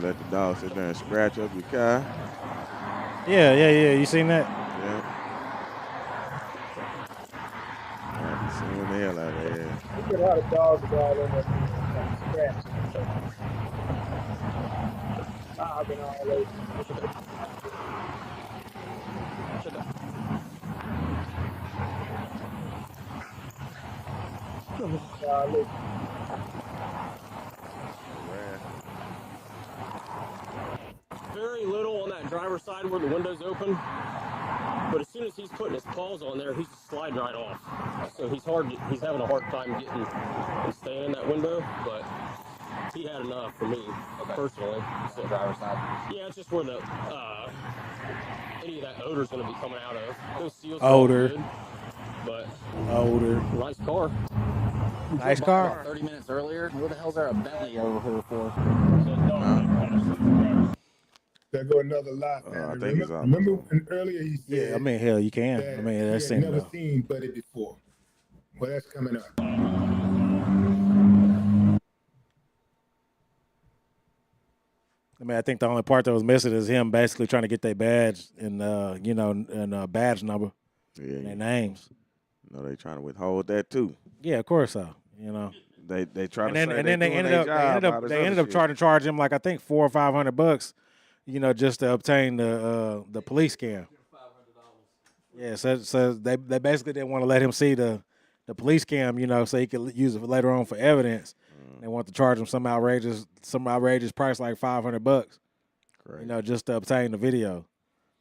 Let the dog sit there and scratch up your car. Yeah. You seen that? Yeah. I'm seeing the hell out of that. You get a lot of dogs that all in there scratch. I've been all over. Very little on that driver's side where the window's open, but as soon as he's putting his paws on there, he's just sliding right off. So he's having a hard time getting and staying in that window, but he had enough for me, personally. So, Driver's side. yeah, it's just where the any of that odor's going to be coming out of. Those seals Odor. are good, but Odor. nice car. Nice car. 30 minutes earlier. What the hell's there a Bentley over here for? There go another lot. I think it's remember when earlier he said, Yeah, I mean, hell, you can. I mean, that's he had it. never seen Buddy before. Well, that's coming up. I mean, I think the only part that was missing is him basically trying to get their badge and badge number, and their names. You know, they trying to withhold that too. Yeah, of course so. You know, They try And to then say and they then they doing ended their up job out of they this ended other up shit. trying to charge him like I think $400 or $500, just to obtain the police cam. Yeah, so they basically didn't want to let him see the police cam, so he could use it later on for evidence. They want to charge him some outrageous price like $500, Crazy. just to obtain the video.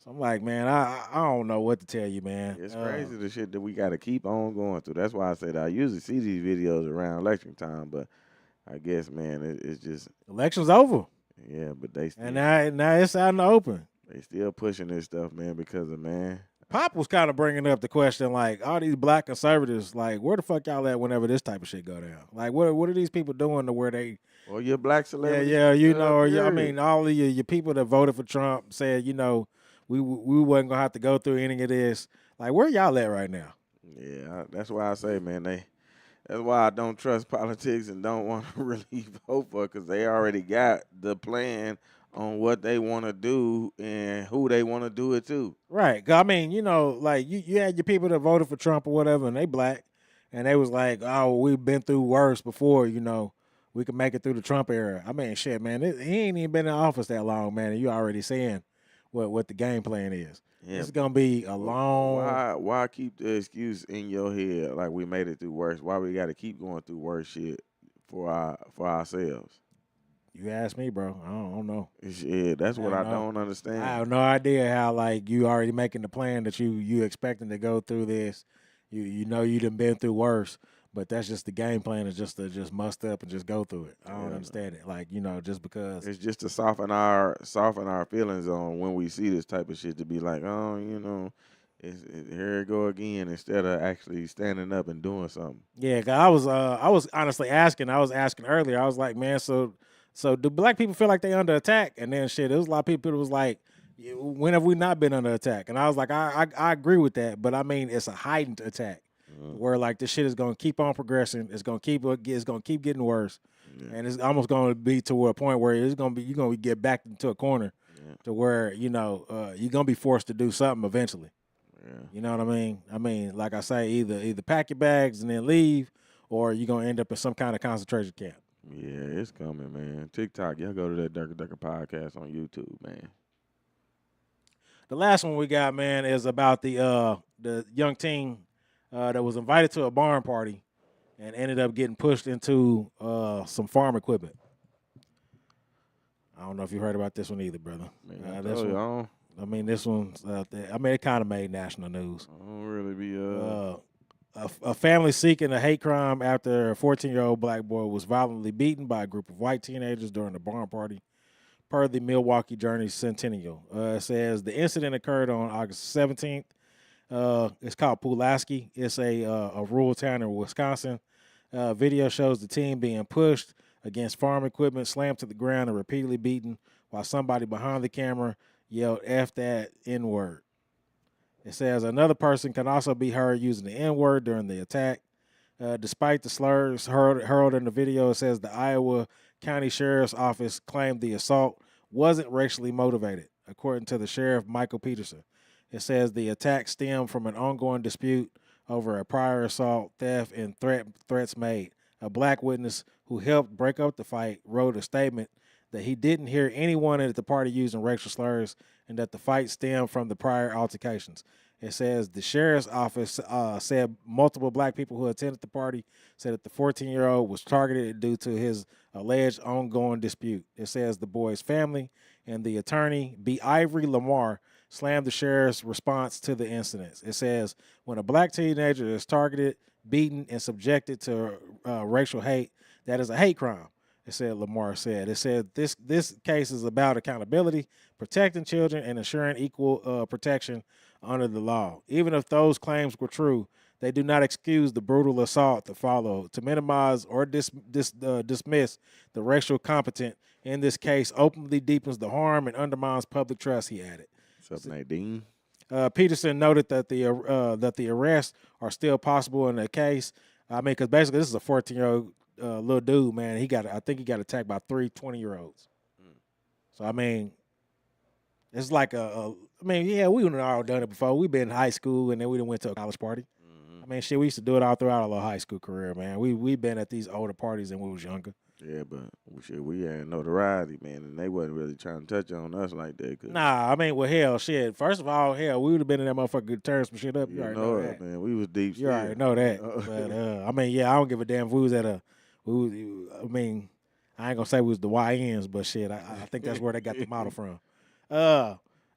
So I'm like, man, I don't know what to tell you, man. It's crazy the shit that we got to keep on going through. That's why I said I usually see these videos around election time, but I guess, man, it's just Election's over. Yeah, but they still, And now it's out in the open. They still pushing this stuff, man, because of, man. Pop was kind of bringing up the question, like, all these black conservatives, like, where the fuck y'all at whenever this type of shit go down? Like, what are these people doing to where they... Well, your black celebrities. Yeah, I mean, all of your people that voted for Trump said, we wasn't going to have to go through any of this. Like, where y'all at right now? Yeah, that's why I say, man, that's why I don't trust politics and don't want to really vote for it, because they already got the plan on what they want to do and who they want to do it to. Right. 'Cause I mean, like you had your people that voted for Trump or whatever, and they black, and they was like, oh, we've been through worse before, we can make it through the Trump era. I mean, shit, man, he ain't even been in office that long, man, and you already saying what the game plan is. Yeah. It's going to be a long... Why keep the excuse in your head like we made it through worse? Why we got to keep going through worse shit for ourselves? You ask me, bro. I don't know. Yeah, that's what I don't understand. I have no idea how, like, you already making the plan that you expecting to go through this. You know you done been through worse, but that's just the game plan is just to just must up and just go through it. I don't understand it. Like, just because. It's just to soften our feelings on when we see this type of shit, to be like, oh, here it go again, instead of actually standing up and doing something. Yeah, 'cause I was honestly asking. I was asking earlier. I was like, man, so do black people feel like they under attack? And then shit, there was a lot of people that was like, when have we not been under attack? And I was like, I agree with that, but I mean, it's a heightened attack where like this shit is going to keep on progressing. It's going to keep getting worse, and it's almost going to be to a point where you're going to get backed into a corner to where you're going to be forced to do something eventually. Yeah. You know what I mean? I mean, like I say, either pack your bags and then leave, or you're going to end up in some kind of concentration camp. Yeah, it's coming, man. TikTok, y'all go to that Durka Durka podcast on YouTube, man. The last one we got, man, is about the young teen that was invited to a barn party and ended up getting pushed into some farm equipment. I don't know if you heard about this one either, brother. This one's it kind of made national news. I don't really be A family seeking a hate crime after a 14-year-old black boy was violently beaten by a group of white teenagers during a barn party, per the Milwaukee Journey Centennial. It says the incident occurred on August 17th. It's called Pulaski. It's a rural town in Wisconsin. Video shows the teen being pushed against farm equipment, slammed to the ground, and repeatedly beaten while somebody behind the camera yelled F that N-word. It says another person can also be heard using the N-word during the attack. Despite the slurs hurled in the video, it says the Iowa County Sheriff's Office claimed the assault wasn't racially motivated, according to the sheriff, Michael Peterson. It says the attack stemmed from an ongoing dispute over a prior assault, theft, and threats made. A black witness who helped break up the fight wrote a statement that he didn't hear anyone at the party using racial slurs and that the fight stemmed from the prior altercations. It says the sheriff's office said multiple black people who attended the party said that the 14-year-old was targeted due to his alleged ongoing dispute. It says the boy's family and the attorney, B. Ivory Lamar, slammed the sheriff's response to the incidents. It says when a black teenager is targeted, beaten, and subjected to racial hate, that is a hate crime. It said, Lamar said. It said this case is about accountability, protecting children, and ensuring equal protection under the law. Even if those claims were true, they do not excuse the brutal assault that followed. To minimize or dismiss the racial competent in this case openly deepens the harm and undermines public trust, he added. What's up, Nadine? Peterson noted that the arrests are still possible in the case. I mean, because basically this is a 14-year-old little dude, man. I think he got attacked by 3 20-year-olds. So, I mean, it's like we all done it before. We've been in high school and then we went to a college party. mean, shit, we used to do it all throughout our little high school career, man. We been at these older parties when we was younger. Yeah, but shit, we had notoriety, man, and they wasn't really trying to touch on us like that. Nah, I mean, well, hell, shit. First of all, hell, we would have been in that motherfucker tearing some shit up. You already know that, man. We was deep. You already know that. But I mean, yeah, I don't give a damn if we was at a. I mean, I ain't gonna say we was the YNs, but shit, I think that's where they got the model from.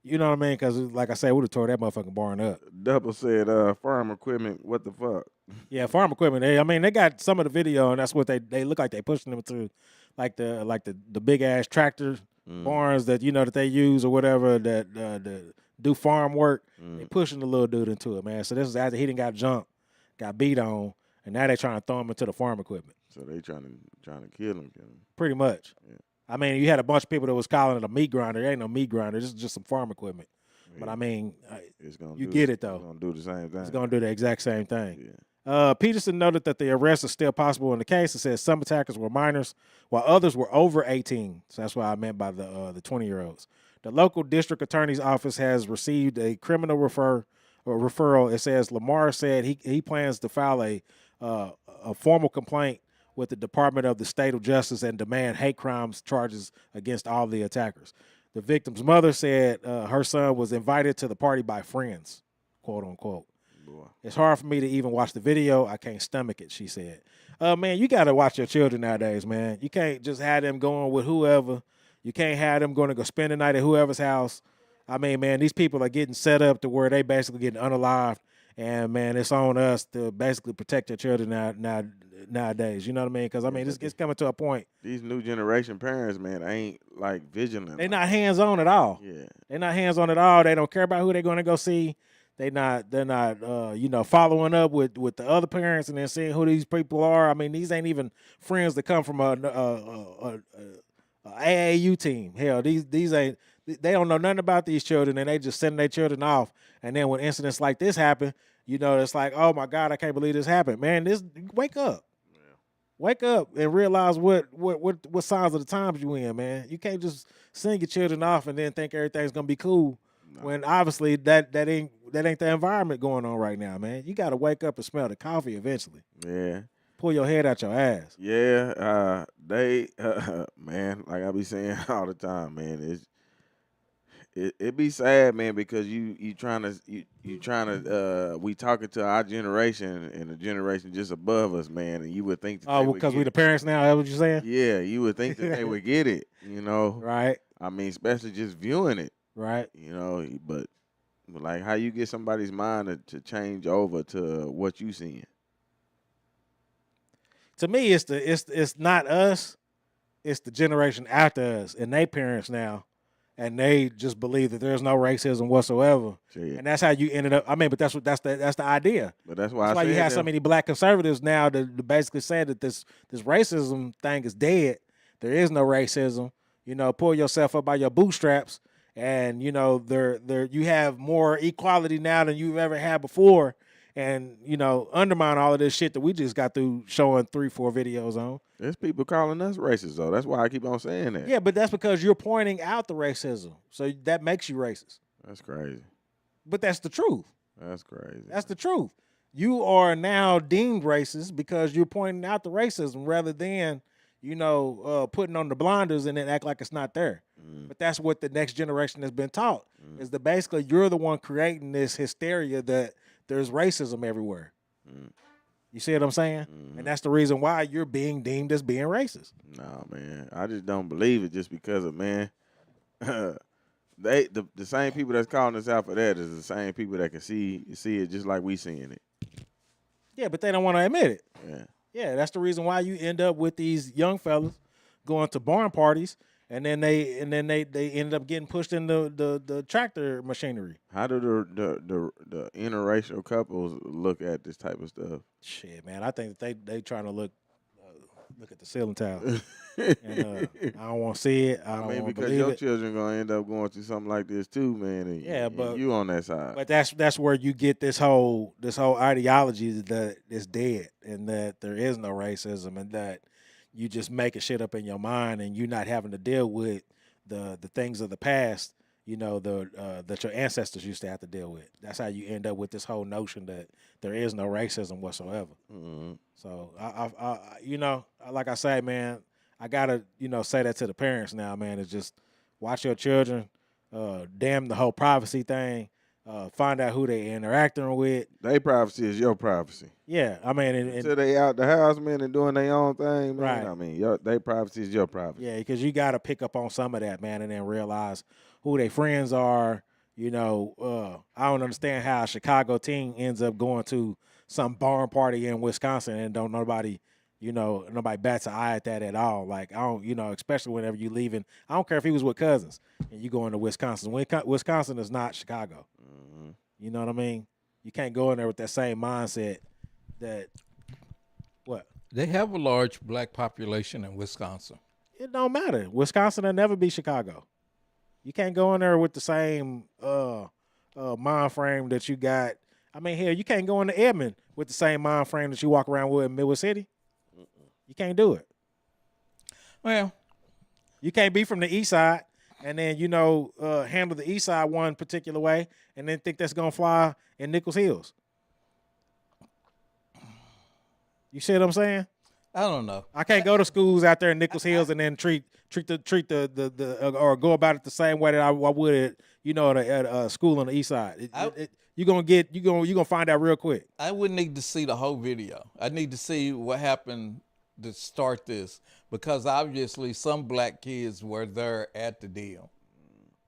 You know what I mean? Because like I said, we would have tore that motherfucking barn up. Double said, farm equipment. What the fuck? Yeah, farm equipment. They got some of the video, and that's what they look like. They pushing them through, like the big ass tractor barns that that they use or whatever that do farm work. They pushing the little dude into it, man. So this is after he didn't got jumped, got beat on, and now they trying to throw him into the farm equipment. So they trying to kill him. Pretty much. Yeah. I mean, you had a bunch of people that was calling it a meat grinder. It ain't no meat grinder. This is just some farm equipment. Yeah. But I mean, you get it though. It's gonna do the same thing. It's gonna do the exact same thing. Yeah. Peterson noted that the arrest is still possible in the case. It says some attackers were minors, while others were over 18. So that's what I meant by the 20-year-olds. The local district attorney's office has received a criminal referral. It says Lamar said he plans to file a formal complaint with the Department of the State of Justice and demand hate crimes charges against all the attackers. The victim's mother said her son was invited to the party by friends, quote unquote. Boy. It's hard for me to even watch the video. I can't stomach it, she said. Man, you got to watch your children nowadays, man. You can't just have them going with whoever. You can't have them going to go spend the night at whoever's house. I mean, man, these people are getting set up to where they basically getting unalived. And, man, it's on us to basically protect their children nowadays. You know what I mean? Because, I mean, it's coming to a point. These new generation parents, man, ain't, like, vigilant. They're not hands-on at all. Yeah. They're not hands-on at all. They don't care about who they're going to go see. They're not following up with the other parents and then seeing who these people are. I mean, these ain't even friends that come from a AAU team. Hell, these ain't. They don't know nothing about these children, and they just sending their children off. And then when incidents like this happen, it's like, oh my God, I can't believe this happened, man. Wake up, wake up, and realize what signs of the times you in, man. You can't just send your children off and then think everything's gonna be cool. No. When obviously that ain't the environment going on right now, man. You got to wake up and smell the coffee eventually. Yeah. Pull your head out your ass. Yeah. Man, like I be saying all the time, man, it be sad, man, because we talking to our generation and the generation just above us, man, and you would think that because we the parents now, that's what you're saying? Yeah, you would think that they would get it, Right. I mean, especially just viewing it. Right. But like how you get somebody's mind to change over to what you seeing. To me, it's not us, it's the generation after us and they parents now. And they just believe that there's no racism whatsoever, and that's how you ended up. I mean, but that's the idea. But that's why you have so many black conservatives now that basically say that this racism thing is dead. There is no racism. Pull yourself up by your bootstraps, and you have more equality now than you've ever had before. And undermine all of this shit that we just got through showing 3-4 videos on. There's people calling us racist though. That's why I keep on saying that. Yeah, but that's because you're pointing out the racism, so that makes you racist. That's crazy. But that's the truth. That's crazy. That's the truth. You are now deemed racist because you're pointing out the racism rather than putting on the blinders and then act like it's not there. But that's what the next generation has been taught is that basically you're the one creating this hysteria that there's racism everywhere. You see what I'm saying? And that's the reason why you're being deemed as being racist. No, man. I just don't believe it just because of, man, the same people that's calling us out for that is the same people that can see it just like we seeing it. Yeah, but they don't want to admit it. Yeah. Yeah, that's the reason why you end up with these young fellas going to barn parties. And then they ended up getting pushed in the tractor machinery. How do the interracial couples look at this type of stuff? Shit, man, I think that they trying to look at the ceiling tile. And, I don't want to see it. I mean, because your children gonna end up going through something like this too, man. And but you on that side. But that's where you get this whole ideology that is dead and that there is no racism and that you just making shit up in your mind and you not having to deal with the things of the past, that your ancestors used to have to deal with. That's how you end up with this whole notion that there is no racism whatsoever. Mm-hmm. So like I say, man, I gotta say that to the parents now, man. Is just watch your children. Damn the whole privacy thing. Find out who they interacting with. Their privacy is your privacy. Yeah, I mean, until they out the house, man, and doing their own thing, man. Right. I mean, their privacy is your privacy. Yeah, because you got to pick up on some of that, man, and then realize who their friends are. I don't understand how a Chicago team ends up going to some barn party in Wisconsin and don't nobody bats an eye at that at all. Like, I don't, especially whenever you leaving. I don't care if he was with cousins and you going to Wisconsin. Wisconsin is not Chicago. Mm-hmm. You know what I mean? You can't go in there with that same mindset that, what? They have a large black population in Wisconsin. It don't matter. Wisconsin will never be Chicago. You can't go in there with the same mind frame that you got. I mean, hell, you can't go into Edmond with the same mind frame that you walk around with in Midway City. You can't do it. Well, you can't be from the east side and then, handle the east side one particular way and then think that's going to fly in Nichols Hills. You see what I'm saying? I don't know. I can't go to schools out there in Nichols Hills and then treat the or go about it the same way that I would at a school on the east side. You're gonna find out real quick. I wouldn't need to see the whole video. I need to see what happened to start this, because obviously some black kids were there at the deal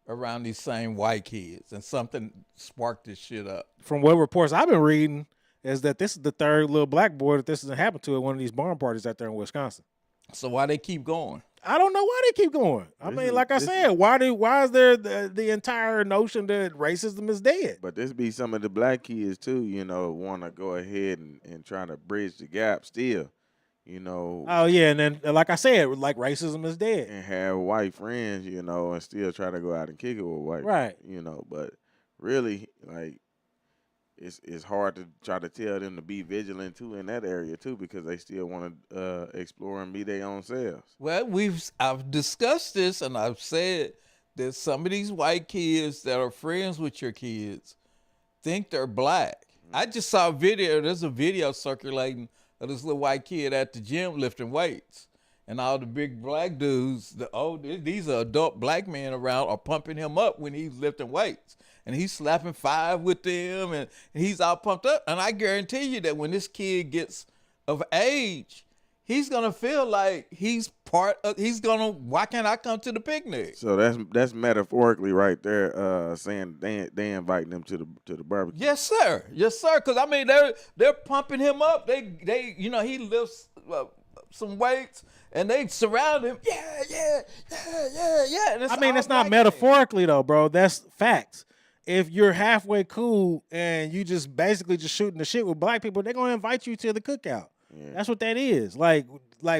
around these same white kids, and something sparked this shit up. From what reports I've been reading, is that this is the third little black boy that this has happened to at one of these barn parties out there in Wisconsin. So why they keep going? I don't know why they keep going. Like I said, why is there the entire notion that racism is dead? But this be some of the black kids too, want to go ahead and try to bridge the gap still, Oh yeah, and then like I said, like racism is dead. And have white friends, and still try to go out and kick it with white, right? But really, like, it's hard to try to tell them to be vigilant too in that area too, because they still want to explore and be their own selves. Well, I've discussed this, and I've said that some of these white kids that are friends with your kids think they're black. Mm-hmm. I just saw a video. There's a video circulating of this little white kid at the gym lifting weights, and all the big black dudes, these are adult black men around, are pumping him up when he's lifting weights. And he's slapping 5 with them, and he's all pumped up. And I guarantee you that when this kid gets of age, he's gonna feel like why can't I come to the picnic? So that's metaphorically right there, saying they inviting them to the barbecue. Yes, sir. Because I mean they're pumping him up. They he lifts some weights, and they surround him. Yeah. And I mean, it's not metaphorically though, bro. That's facts. If you're halfway cool and you just basically just shooting the shit with black people, they're gonna invite you to the cookout. Yeah. That's what that is. Like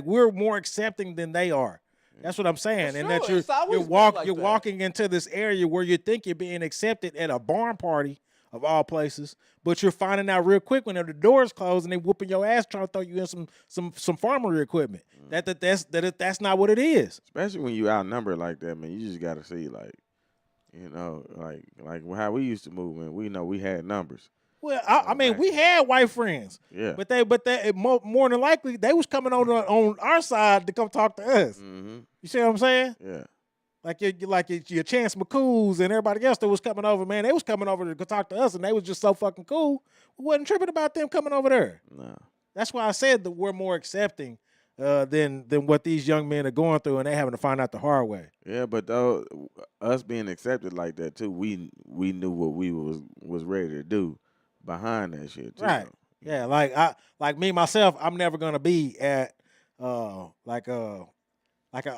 we're more accepting than they are. That's what I'm saying. And that you're walking into this area where you think you're being accepted at a barn party of all places, but you're finding out real quick when the doors closed and they whooping your ass trying to throw you in some farmer equipment. That's not what it is. Especially when you outnumbered like that, man. You just gotta see like how we used to move, man. We know we had numbers. Well, I mean, we had white friends. Yeah. But they more than likely they was coming on our side to come talk to us. Mm-hmm. You see what I'm saying? Yeah. Like your Chance McCool's and everybody else that was coming over, man. They was coming over to talk to us, and they was just so fucking cool. We wasn't tripping about them coming over there. No. That's why I said that we're more accepting than what these young men are going through, and they having to find out the hard way. Yeah, but though us being accepted like that too, we knew what we was ready to do behind that shit too. Right. Yeah, like me myself, I'm never gonna be at like an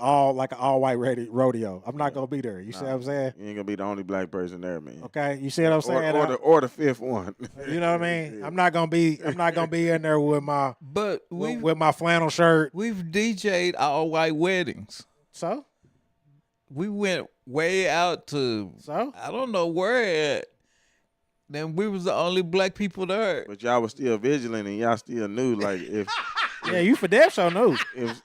all white rodeo. I'm not gonna be there. You see what I'm saying? You ain't gonna be the only black person there, man. Okay, you see what I'm saying? Or the fifth one. You know what I mean? I'm not gonna be in there with my with my flannel shirt. We've DJ'd all white weddings. So we went way out to I don't know where at. Then we was the only black people there. But y'all was still vigilant, and y'all still knew, like, Yeah, you for damn sure know.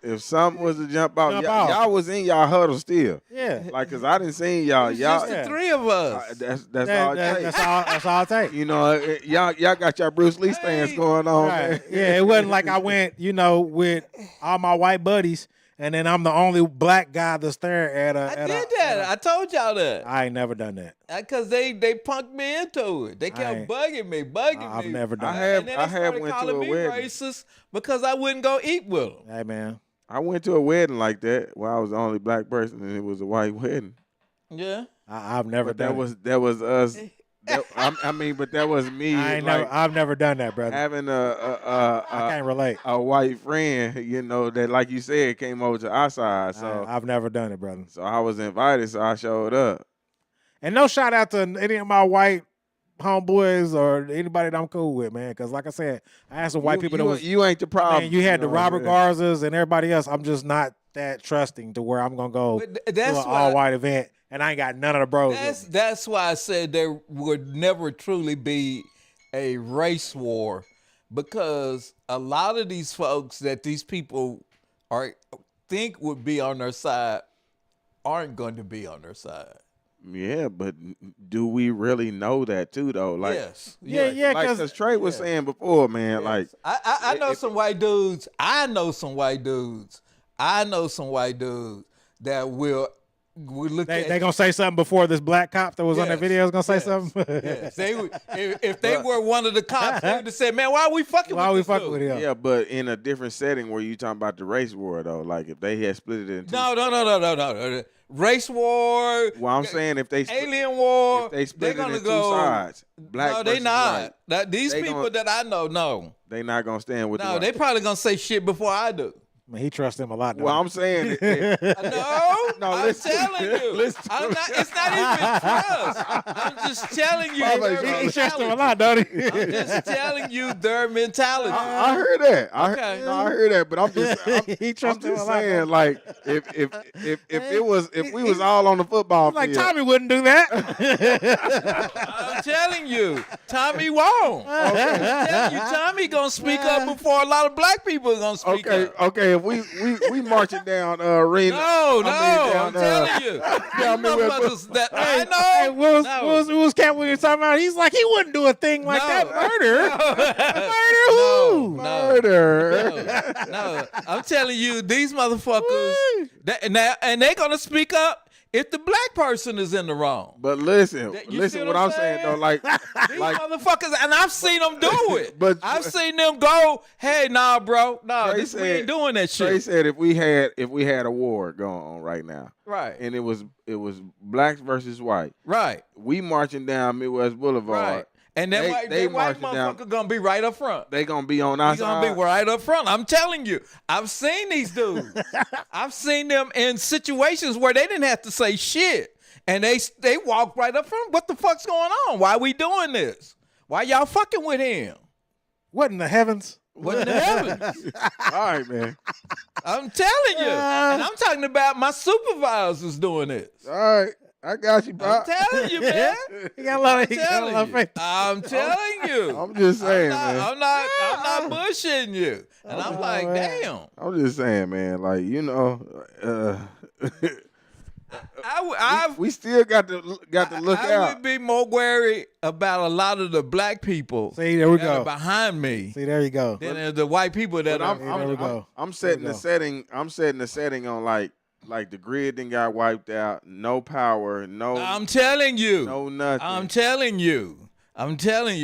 If something was to jump out, Jump y'all, out. y'all was in y'all huddle still. Yeah. Like, cause I didn't see y'all. It's Y'all, just the three of us. that's all it takes. That's all it takes. You know, y'all got your Bruce Lee stance going on. Right. Man. Yeah, it wasn't like I went, with all my white buddies, and then I'm the only black guy that's there at a. I did that. I told y'all that. I ain't never done that. Because they punked me into it. They kept bugging me. I've never done that. have And then I they have started went to calling a me wedding. racist because I wouldn't go eat with them. Hey man, I went to a wedding like that where I was the only black person, and it was a white wedding. Yeah. I've never But done that was us. I mean, but that was me. I've never done that, brother. Having I can't relate. a white friend, that, like you said, came over to our side. So I've never done it, brother. So I was invited, so I showed up. And no shout out to any of my white homeboys or anybody that I'm cool with, man. Because like I said, I had some white people that was you ain't the problem. Man, you had the know what I'm Robert saying? Garzas and everybody else. I'm just not that trusting to where I'm gonna go But to that's an why- all white event and I ain't got none of the bros. with me. That's why I said there would never truly be a race war, because a lot of these folks that these people think would be on their side aren't going to be on their side. Yeah, but do we really know that too, though? Like, Yes. Yeah, like because Trey was saying before, man. Like, I know some white dudes. I know some white dudes that will look at. They gonna say something before this black cop that was on that video is gonna say something. Yes. If they were one of the cops, they would have said, "Man, why are we fucking with this dude?" him? Yeah, but in a different setting where you talking about the race war, though. Like, if they had split it into No. Race war. Well, I'm saying if they alien war, if they split they're it gonna in go. two sides, black No, they versus not. white, Now, these they people gonna- that I know, no. they not gonna stand with. No, the they white. probably gonna say shit before I do. Man, he trusts him a lot. Well, I'm saying, No, I'm listen, telling you. listen to I'm me. not, it's not even trust. I'm just telling you. Baba, their he trusts him a mentality. lot, don't he? I'm just telling you their mentality. I heard that. I heard that, but I'm just, He I'm trusts him a just lot. saying, like, if we was all on the football Like field, Tommy wouldn't do that. I'm telling you, Tommy won't. I'm telling you, Tommy gonna speak up before a lot of black people are gonna speak up. okay, if we marching down arena. I'm telling you. down These Midwest. motherfuckers that I Hey, know. what was Cat Williams talking about? He's like, he wouldn't do a thing like that. Murder? Murder who? No, I'm telling you, these motherfuckers, and they're gonna speak up if the black person is in the wrong. But listen, You listen see what I'm saying though. Like, These motherfuckers, and I've seen them do it. But I've seen them go, "Hey, nah, bro, nah, Trey we ain't doing that shit." Trey said if we had a war going on right now, Right. and it was blacks versus white, Right. we marching down Midwest Boulevard. Right. And that white marching down. motherfucker gonna be right up front. They gonna be on our He's gonna side. be right up front. I'm telling you. I've seen these dudes. I've seen them in situations where they didn't have to say shit. And they walk right up front. What the fuck's going on? Why we doing this? Why y'all fucking with him? What in the heavens? What in the heavens? All right, man. I'm telling you. And I'm talking about my supervisors doing this. All right. I got you, I'm Bob. telling you, man. He got a lot of, I'm telling you. I'm telling you. I'm just saying, man. I'm not bushing you. And I'm like, damn. I'm just saying, man. Like, we still got to look I out. would be more worried about a lot of the black people See, there we that go. are behind me See, there you go. than the white people that But are. I'm setting the setting. I'm setting the setting on like the grid then got wiped out. No power. No. I'm telling you. No nothing. I'm telling you.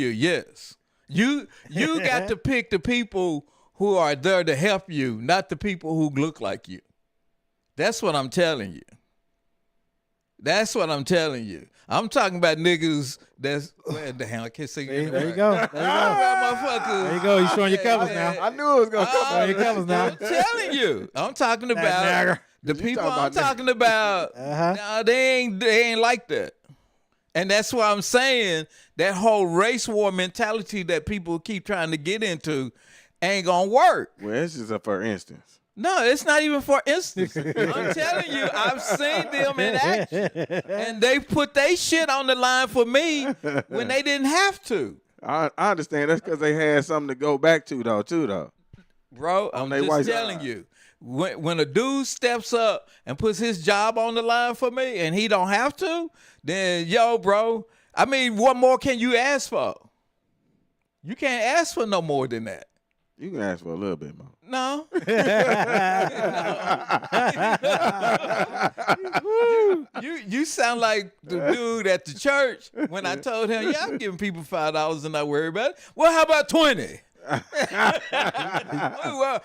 Yes. You got to pick the people who are there to help you, not the people who look like you. That's what I'm telling you. I'm talking about niggas that's where the hell I can't see. There you go. Motherfuckers. There you go. You showing your colors now. I knew it was gonna come. Showing your colors now. I'm telling you. I'm talking about nagger. the You people talking I'm about talking about. Uh-huh. Nah, they ain't like that. And that's why I'm saying that whole race war mentality that people keep trying to get into ain't gonna work. Well, this is a for instance. No, it's not even for instance. I'm telling you, I've seen them in action. And they put their shit on the line for me when they didn't have to. I understand. That's because they had something to go back to, though. Bro, I'm they just white telling side. you. When a dude steps up and puts his job on the line for me and he don't have to, then bro, I mean, what more can you ask for? You can't ask for no more than that. You can ask for a little bit more. No. You sound like the dude at the church when I told him, yeah, I'm giving people $5 and not worry about it. Well, how about 20? Well,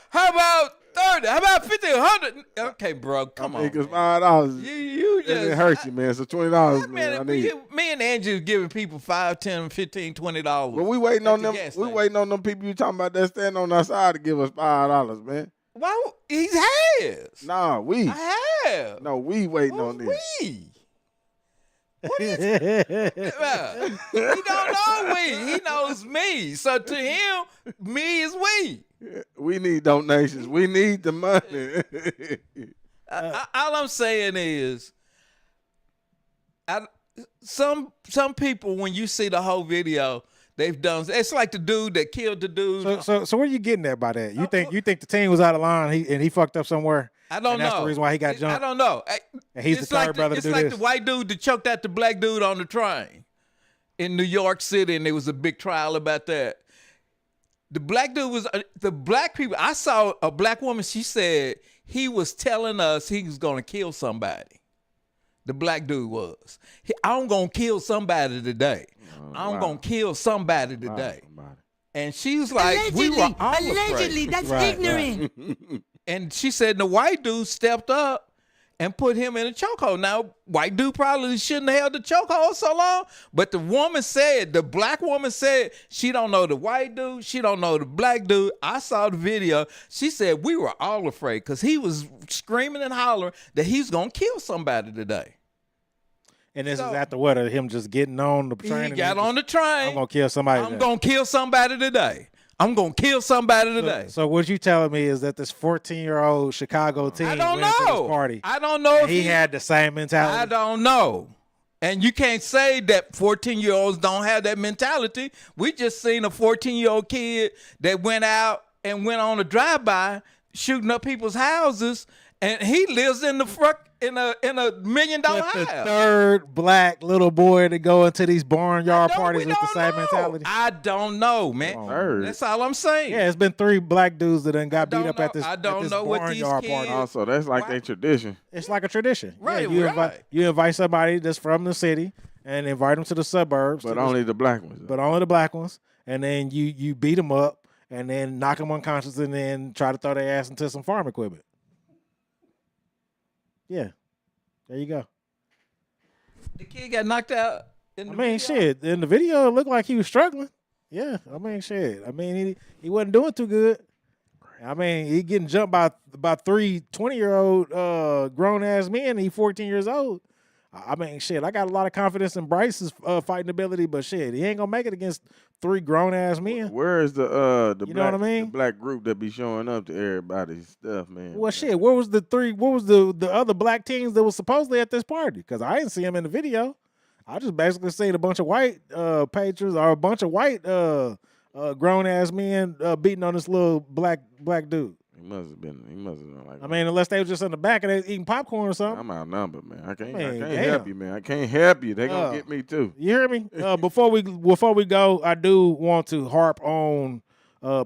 how about 30? How about 50, 100? Okay, bro, come on. Because $5, You just it hurts you, man. So $20, man, I need. Me and Angie is giving people $5, $10, $15, $20. But we waiting on them. We waiting on them people you talking about that stand on our side to give us $5, man. Why? He has. Nah, we. I have. No, we waiting on this. We. What is He don't know we. He knows me. So to him, me is we. We need donations. We need the money. All I'm saying is, some people, when you see the whole video, they've done. It's like the dude that killed the dude. So what are you getting at by that? You think the team was out of line and he fucked up somewhere? I don't know. That's the reason why he got jumped. I don't know. And he's the third brother to do this. It's like this. the white dude that choked out the black dude on the train in New York City, and there was a big trial about that. The black dude was the black people. I saw a black woman. She said he was telling us he was going to kill somebody. The black dude was. I'm going to kill somebody today. I'm going to kill somebody today. And she was like, allegedly, we were all allegedly, afraid. that's ignorant. And she said the white dude stepped up and put him in a chokehold. Now, white dude probably shouldn't have held the chokehold so long, but the black woman said, she don't know the white dude, she don't know the black dude. I saw the video. She said we were all afraid because he was screaming and hollering that he's going to kill somebody today. And this is after what? Him just getting on the train? He got on the train. I'm going to kill somebody I'm going to kill somebody today. I'm going to kill somebody today. So what you telling me is that this 14-year-old Chicago team I don't went into know. this party. I don't know if he had the same mentality. I don't know. And you can't say that 14-year-olds don't have that mentality. We just seen a 14-year-old kid that went out and went on a drive-by shooting up people's houses, and he lives in the front in a $1 million house. The third black little boy to go into these barnyard parties with the same mentality. I don't know, man. That's all I'm saying. Yeah, it's been 3 black dudes that done got beat up at this. I don't know what these barnyard kids. party. Also, that's like their tradition. It's like a tradition. Right, Yeah, you invite somebody that's from the city and invite them to the suburbs. But only the black ones. But only the black ones. And then you beat them up and then knock them unconscious and then try to throw their ass into some farm equipment. Yeah. There you go. The kid got knocked out. Shit. In the video, it looked like he was struggling. Yeah. Shit. He wasn't doing too good. He getting jumped by 3 20-year-old grown-ass men and he 14 years old. Shit, I got a lot of confidence in Bryce's fighting ability, but shit, he ain't gonna make it against 3 grown-ass men. Where is the you know what I mean? the black group that be showing up to everybody's stuff, man? Well, shit, where was the other black teens that was supposedly at this party? Because I didn't see them in the video. I just basically seen a bunch of white patrons or a bunch of white grown-ass men beating on this little black dude. He must have been like. Unless they was just in the back and they was eating popcorn or something. I'm outnumbered, man. I can't damn. help you, man. I can't help you. They gonna get me too. You hear me? Before we go, I do want to harp on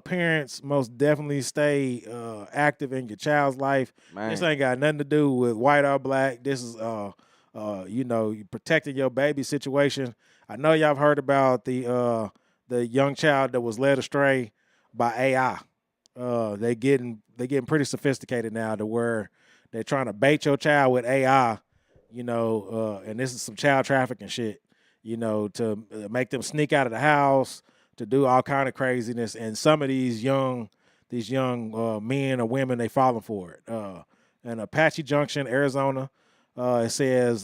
parents. Most definitely stay active in your child's life. Man. This ain't got nothing to do with white or black. This is you protecting your baby situation. I know y'all have heard about the young child that was led astray by AI. They getting pretty sophisticated now to where they're trying to bait your child with AI, and this is some child trafficking shit, to make them sneak out of the house, to do all kind of craziness. And some of these young men or women, they falling for it. In Apache Junction, Arizona, it says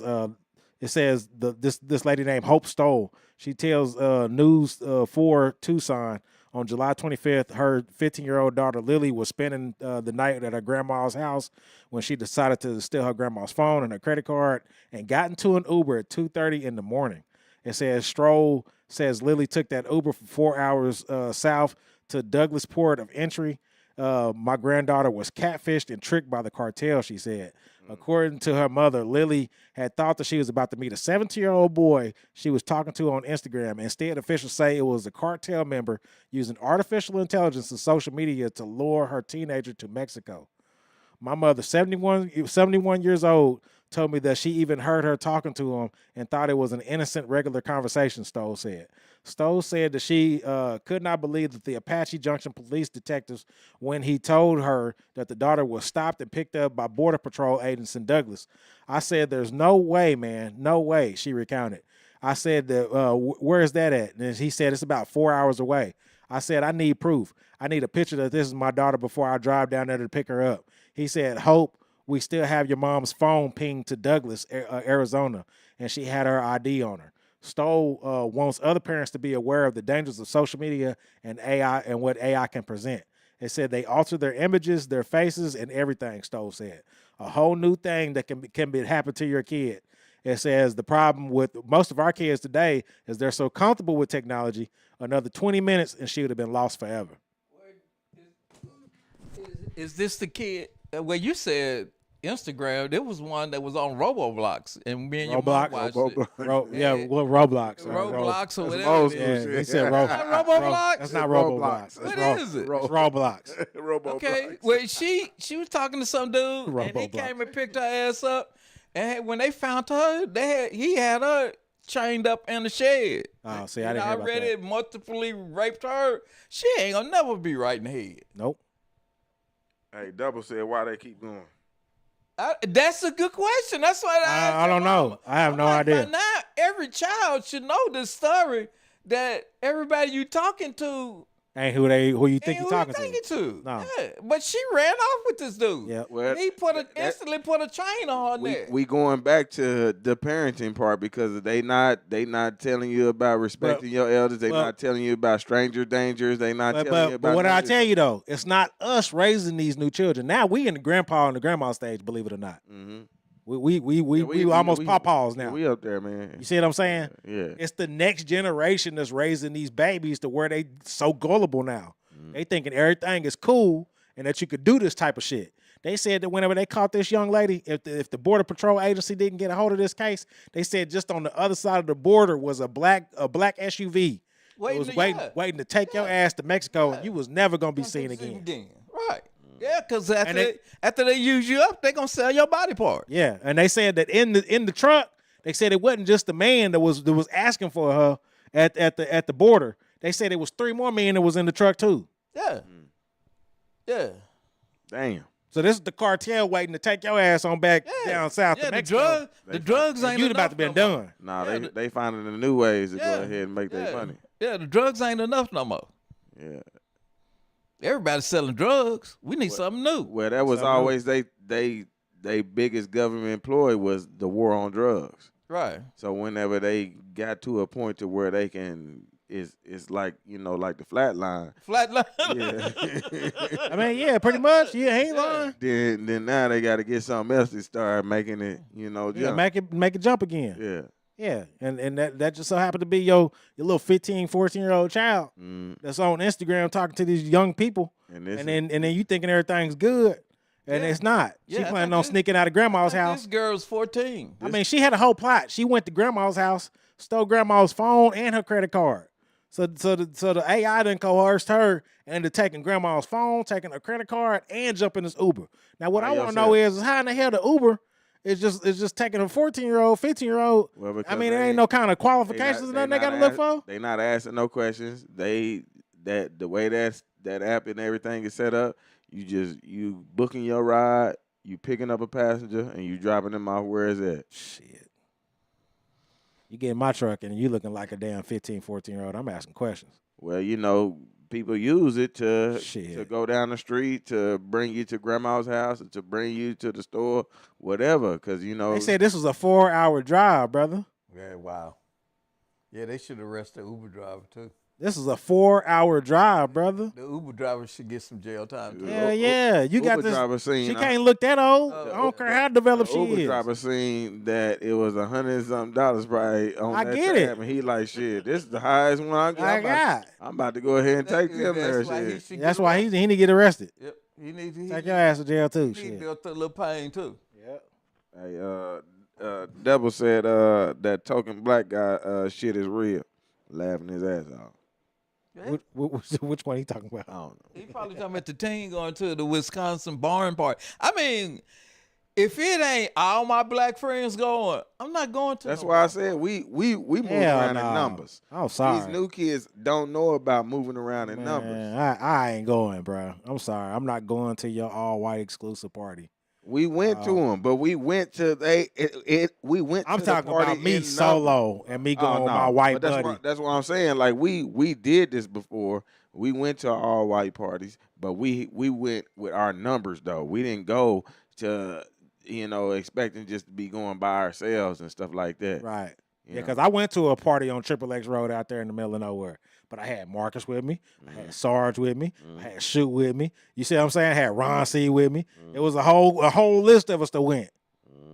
this lady named Hope Stoll. She tells News 4 Tucson on July 25th, her 15-year-old daughter Lily was spending the night at her grandma's house when she decided to steal her grandma's phone and her credit card and got into an Uber at 2:30 in the morning. It says Stroll says Lily took that Uber for 4 hours south to Douglas Port of Entry. My granddaughter was catfished and tricked by the cartel, she said. According to her mother, Lily had thought that she was about to meet a 17-year-old boy she was talking to on Instagram. Instead, officials say it was a cartel member using artificial intelligence and social media to lure her teenager to Mexico. My mother, 71 years old, told me that she even heard her talking to him and thought it was an innocent, regular conversation, Stowe said. Stowe said that she could not believe that the Apache Junction police detectives, when he told her that the daughter was stopped and picked up by Border Patrol agents in Douglas. I said, there's no way, man, no way, she recounted. I said, where is that at? And he said, it's about 4 hours away. I said, I need proof. I need a picture that this is my daughter before I drive down there to pick her up. He said, Hope, we still have your mom's phone pinged to Douglas, Arizona, and she had her ID on her. Stowe wants other parents to be aware of the dangers of social media and AI and what AI can present. It said they alter their images, their faces, and everything, Stowe said. A whole new thing that can happen to your kid. It says the problem with most of our kids today is they're so comfortable with technology, another 20 minutes and she would have been lost forever. Is this the kid? Well, you said Instagram. There was one that was on Roblox, and me and your mom watched it. Roblox. Roblox or whatever. Yeah, he said Roblox. That's not Roblox. What is it? It's Roblox. Okay. Well, she was talking to some dude, and he came and picked her ass up. And when they found her, he had her chained up in the shed. Oh, see, I didn't hear about that. Already multiply raped her. She ain't gonna never be right in the head. Nope. Hey, Double said, why they keep going? That's a good question. That's why I don't know. I have no idea. By now, every child should know this story that everybody you talking to ain't who you think you're talking to. No. Yeah. But she ran off with this dude. Yeah. Well, he instantly put a chain on there. We going back to the parenting part because they not telling you about respecting your elders. They not telling you about stranger dangers. They not telling you about. But what I tell you though, it's not us raising these new children. Now we in the grandpa and the grandma stage, believe it or not. Mm-hmm. We almost pawpaws now. We up there, man. You see what I'm saying? Yeah. It's the next generation that's raising these babies to where they so gullible now. They thinking everything is cool and that you could do this type of shit. They said that whenever they caught this young lady, if the Border Patrol agency didn't get a hold of this case, they said just on the other side of the border was a black SUV. Waiting to take your ass to Mexico, and you was never gonna be seen again. Right. Yeah, because after they use you up, they gonna sell your body part. Yeah, and they said that in the truck, they said it wasn't just the man that was asking for her at the border. They said it was 3 more men that was in the truck too. Yeah. Yeah. Damn. So this is the cartel waiting to take your ass on back down south to Mexico. The drugs ain't you'd about to been done. Nah, they finding the new ways to go ahead and make their money. Yeah, the drugs ain't enough no more. Yeah. Everybody's selling drugs. We need something new. Well, that was always they biggest government employee was the war on drugs. Right. So whenever they got to a point to where they can, it's like, like the flat line. Flat line. Yeah. I mean, yeah, pretty much. Yeah, ain't lying. Then now they got to get something else to start making it, jump. Yeah, make it jump again. Yeah. Yeah, and that just so happened to be your little 15, 14-year-old child that's on Instagram talking to these young people, and then you thinking everything's good, and it's not. She planning on sneaking out of grandma's house. This girl's 14. I mean, she had a whole plot. She went to grandma's house, stole grandma's phone and her credit card. So the AI done coerced her into taking grandma's phone, taking her credit card, and jumping this Uber. Now, what I want to know is how in the hell the Uber is just taking a 14-year-old, 15-year-old. Well, I mean, there ain't no kind of qualifications or nothing they got to look for. They not asking no questions. The way that app and everything is set up, you booking your ride, you picking up a passenger, and you dropping them off where is it? Shit. You get in my truck and you looking like a damn 15, 14-year-old. I'm asking questions. Well, people use it to go down the street, to bring you to grandma's house, to bring you to the store, whatever. Because, They said this was a 4-hour drive, brother. Yeah, wow. Yeah, they should arrest the Uber driver, too. This is a 4-hour drive, brother. The Uber driver should get some jail time. Too. Yeah. You got Uber this. driver seen, She can't look that old. I don't care how developed she Uber is. driver seen that it was $100-something probably on I that get tab, it. and he like, shit, this is the highest one I got. I'm about to go ahead and take them there. That's why he need to get arrested. Yep. He needs to take your ass to jail too. He need a little pain too. Yep. Hey, Devil said that token black guy shit is real, laughing his ass off. Which one he talking about? I don't know. He probably talking about the team going to the Wisconsin barn party. I mean, if it ain't all my black friends going, I'm not going to. That's why I said we move around in numbers. I'm sorry. These new kids don't know about moving around in numbers. I ain't going, bro. I'm sorry. I'm not going to your all white exclusive party. We went to them, but we went to we went. I'm to talking the party about me in solo numbers. and me going with my white buddy. That's what I'm saying. Like we did this before. We went to all white parties, but we went with our numbers though. We didn't go to expecting just to be going by ourselves and stuff like that. Right. You Yeah, know? because I went to a party on Triple X Road out there in the middle of nowhere. But I had Marcus with me. I had Sarge with me. I had Shoot with me. You see what I'm saying? I had Ron C with me. It was a whole list of us that went.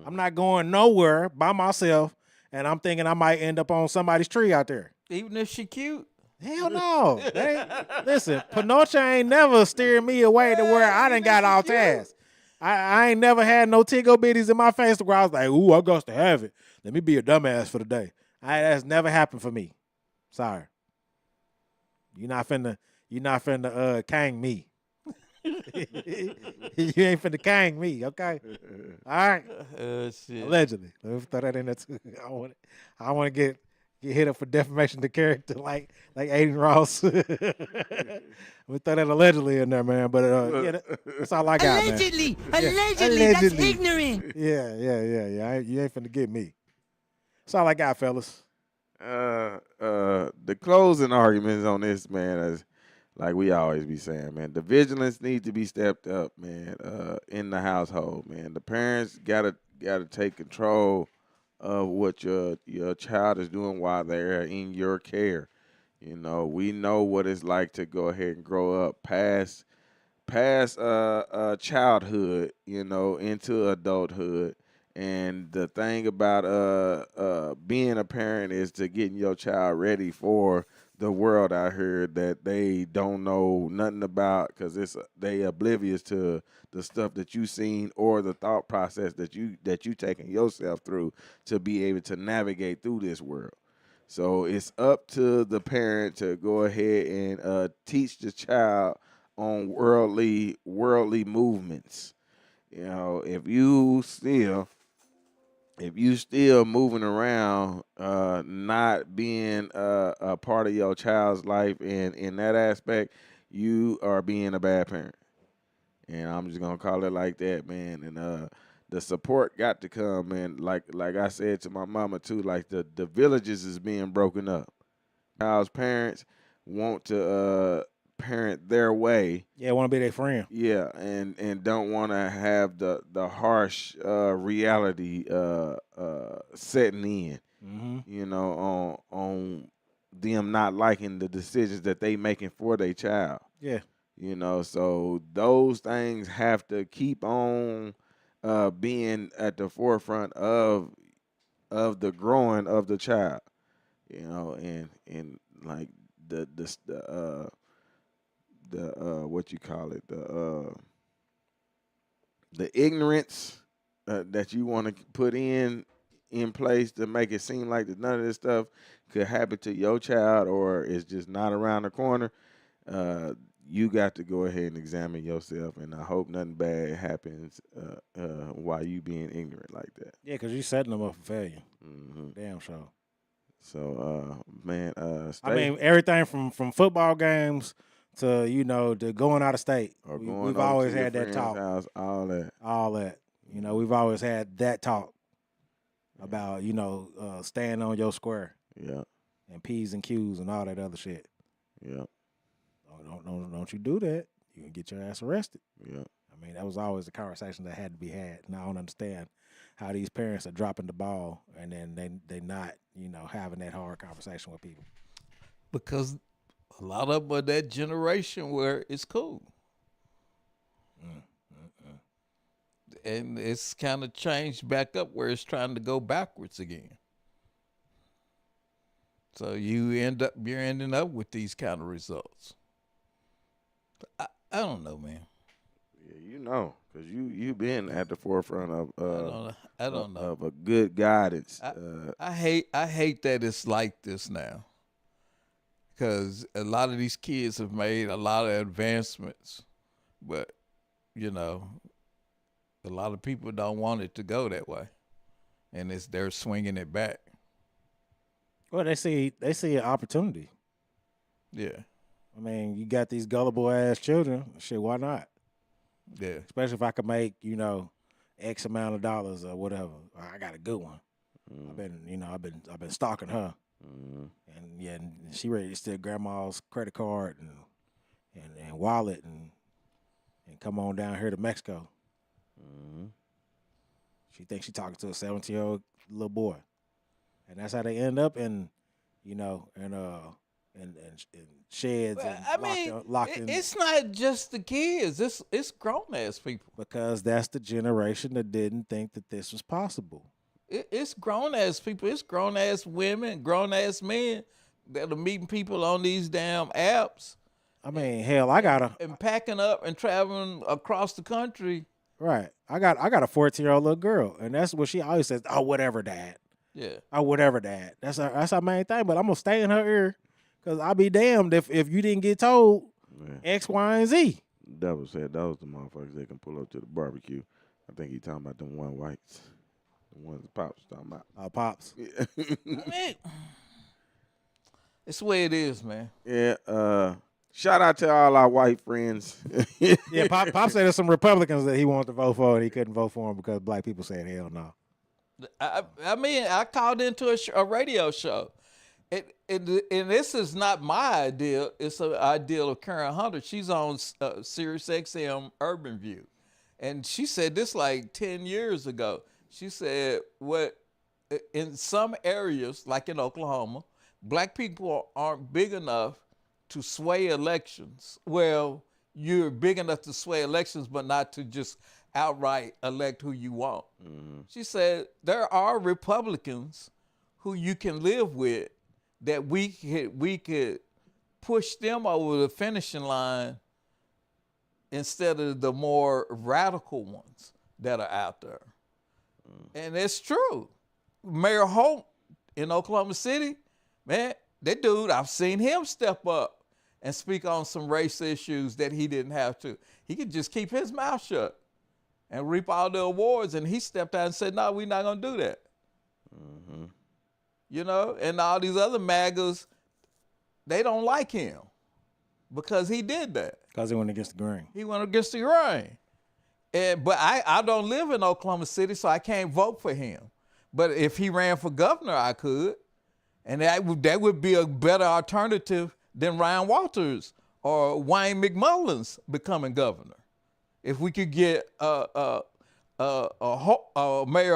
I'm not going nowhere by myself, and I'm thinking I might end up on somebody's tree out there. Even if she cute. Hell no. Listen, Pinocha ain't never steered me away to where I done got all tasks. I ain't never had no tickle bitties in my face where I was like, ooh, I got to have it. Let me be a dumbass for the day. That's never happened for me. Sorry. You're not finna kang me. You ain't finna kang me, okay? All right. Shit. Allegedly. Let me throw that in there too. I want to get hit up for defamation of character like Aiden Ross. Let me throw that allegedly in there, man. But yeah, that's all I got, allegedly, man. Allegedly, that's ignorant. Yeah. You ain't finna get me. That's all I got, fellas. The closing arguments on this, man, is like we always be saying, man, the vigilance needs to be stepped up, man, in the household, man. The parents gotta take control of what your child is doing while they're in your care. We know what it's like to go ahead and grow up past childhood, into adulthood. And the thing about being a parent is to getting your child ready for the world out here that they don't know nothing about, because they oblivious to the stuff that you seen or the thought process that you taking yourself through to be able to navigate through this world. So it's up to the parent to go ahead and teach the child on worldly movements. If you still moving around, not being a part of your child's life, and in that aspect, you are being a bad parent. And I'm just gonna call it like that, man. And the support got to come, and like I said to my mama too, like the villages is being broken up. Child's parents want to parent their way. Yeah, want to be their friend. Yeah, and don't want to have the harsh reality setting in. Mm-hmm. On them not liking the decisions that they making for their child. Yeah. So those things have to keep on being at the forefront of the growing of the child. And like the what you call it, the ignorance that you want to put in place to make it seem like that none of this stuff could happen to your child or is just not around the corner. You got to go ahead and examine yourself, and I hope nothing bad happens while you being ignorant like that. Yeah, because you're setting them up for failure. Mm-hmm. Damn sure. So, man, I mean, everything from football games to to going out of state. Or We've always had that talk. House, all that. We've always had that talk about staying on your square. Yeah. And P's and Q's and all that other shit. Yeah. Don't you do that? You can get your ass arrested. Yeah. I mean, that was always the conversation that had to be had. And I don't understand how these parents are dropping the ball and then they not having that hard conversation with people. Because a lot of them are that generation where it's cool. And it's kind of changed back up where it's trying to go backwards again. So you're ending up with these kind of results. I don't know, man. Yeah, you know, because you've been at the forefront of I don't know. of a good guidance. I hate that it's like this now, because a lot of these kids have made a lot of advancements, but you know, a lot of people don't want it to go that way, and they're swinging it back. Well, they see an opportunity. Yeah. I mean, you got these gullible ass children. Shit, why not? Yeah. Especially if I could make, X amount of dollars or whatever. I got a good one. I've been stalking her. And she ready to steal grandma's credit card and wallet and come on down here to Mexico. She thinks she's talking to a 17-year-old little boy. And that's how they end up in sheds locked in. It's not just the kids. It's grown ass people. Because that's the generation that didn't think that this was possible. It's grown ass people. It's grown ass women, grown ass men that are meeting people on these damn apps. I mean, hell, and packing up and traveling across the country. Right. I got a 14-year-old little girl, and that's what she always says. Oh, whatever, Dad. Yeah. Oh, whatever, Dad. That's our main thing. But I'm gonna stay in her ear, because I'll be damned if you didn't get told X, Y, and Z. Double said those the motherfuckers that can pull up to the barbecue. I think he talking about them one whites. The ones the Pops talking about. Pops. Yeah. I mean, it's the way it is, man. Yeah. Shout out to all our white friends. Yeah, Pop said there's some Republicans that he wanted to vote for, and he couldn't vote for them because black people said hell no. I mean, I called into a radio show. And this is not my idea. It's an idea of Karen Hunter. She's on Sirius XM Urban View. And she said this like 10 years ago. She said, in some areas, like in Oklahoma, black people aren't big enough to sway elections. Well, you're big enough to sway elections, but not to just outright elect who you want. She said, there are Republicans who you can live with that we could push them over the finishing line instead of the more radical ones that are out there. And it's true. Mayor Holt in Oklahoma City, man, that dude, I've seen him step up and speak on some race issues that he didn't have to. He could just keep his mouth shut and reap all the awards, and he stepped out and said, no, we're not going to do that. You know, and all these other MAGAs, they don't like him because he did that. Because he went against the grain. He went against the grain. But I don't live in Oklahoma City, so I can't vote for him. But if he ran for governor, I could. And that would be a better alternative than Ryan Walters or Wayne McMullins becoming governor. If we could get Mayor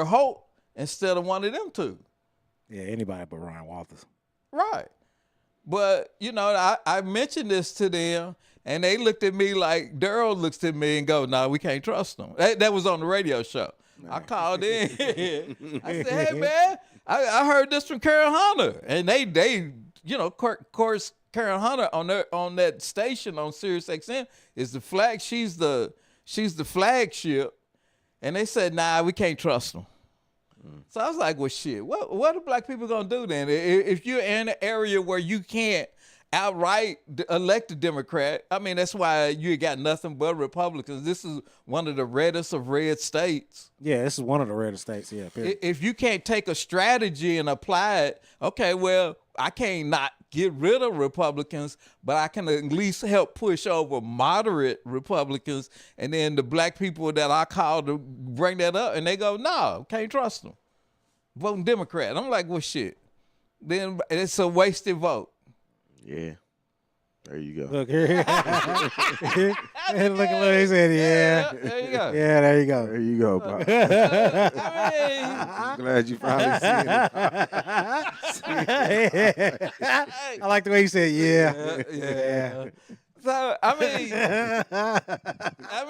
Holt instead of one of them two. Yeah, anybody but Ryan Walters. Right. But, you know, I mentioned this to them, and they looked at me like Daryl looks at me and go, no, we can't trust them. That was on the radio show. I called in. I said, hey, man, I heard this from Karen Hunter. And they you know, of course, Karen Hunter on that station on Sirius XM is the flag. She's the flagship. And they said, nah, we can't trust them. So I was like, well, shit, what are black people going to do then? If you're in an area where you can't outright elect a Democrat, I mean, that's why you got nothing but Republicans. This is one of the reddest of red states. Yeah, this is one of the reddest states, yeah, period. If you can't take a strategy and apply it, okay, well, I can't not get rid of Republicans, but I can at least help push over moderate Republicans, and then the black people that I call to bring that up, and they go, no, can't trust them. Voting Democrat. I'm like, well, shit. Then it's a wasted vote. Yeah. There you go. Look here. And look at what he said. Yeah. There you go. Yeah, there you go. There you go, Bob. I Glad you finally seen it. I like the way he said, yeah. yeah. So I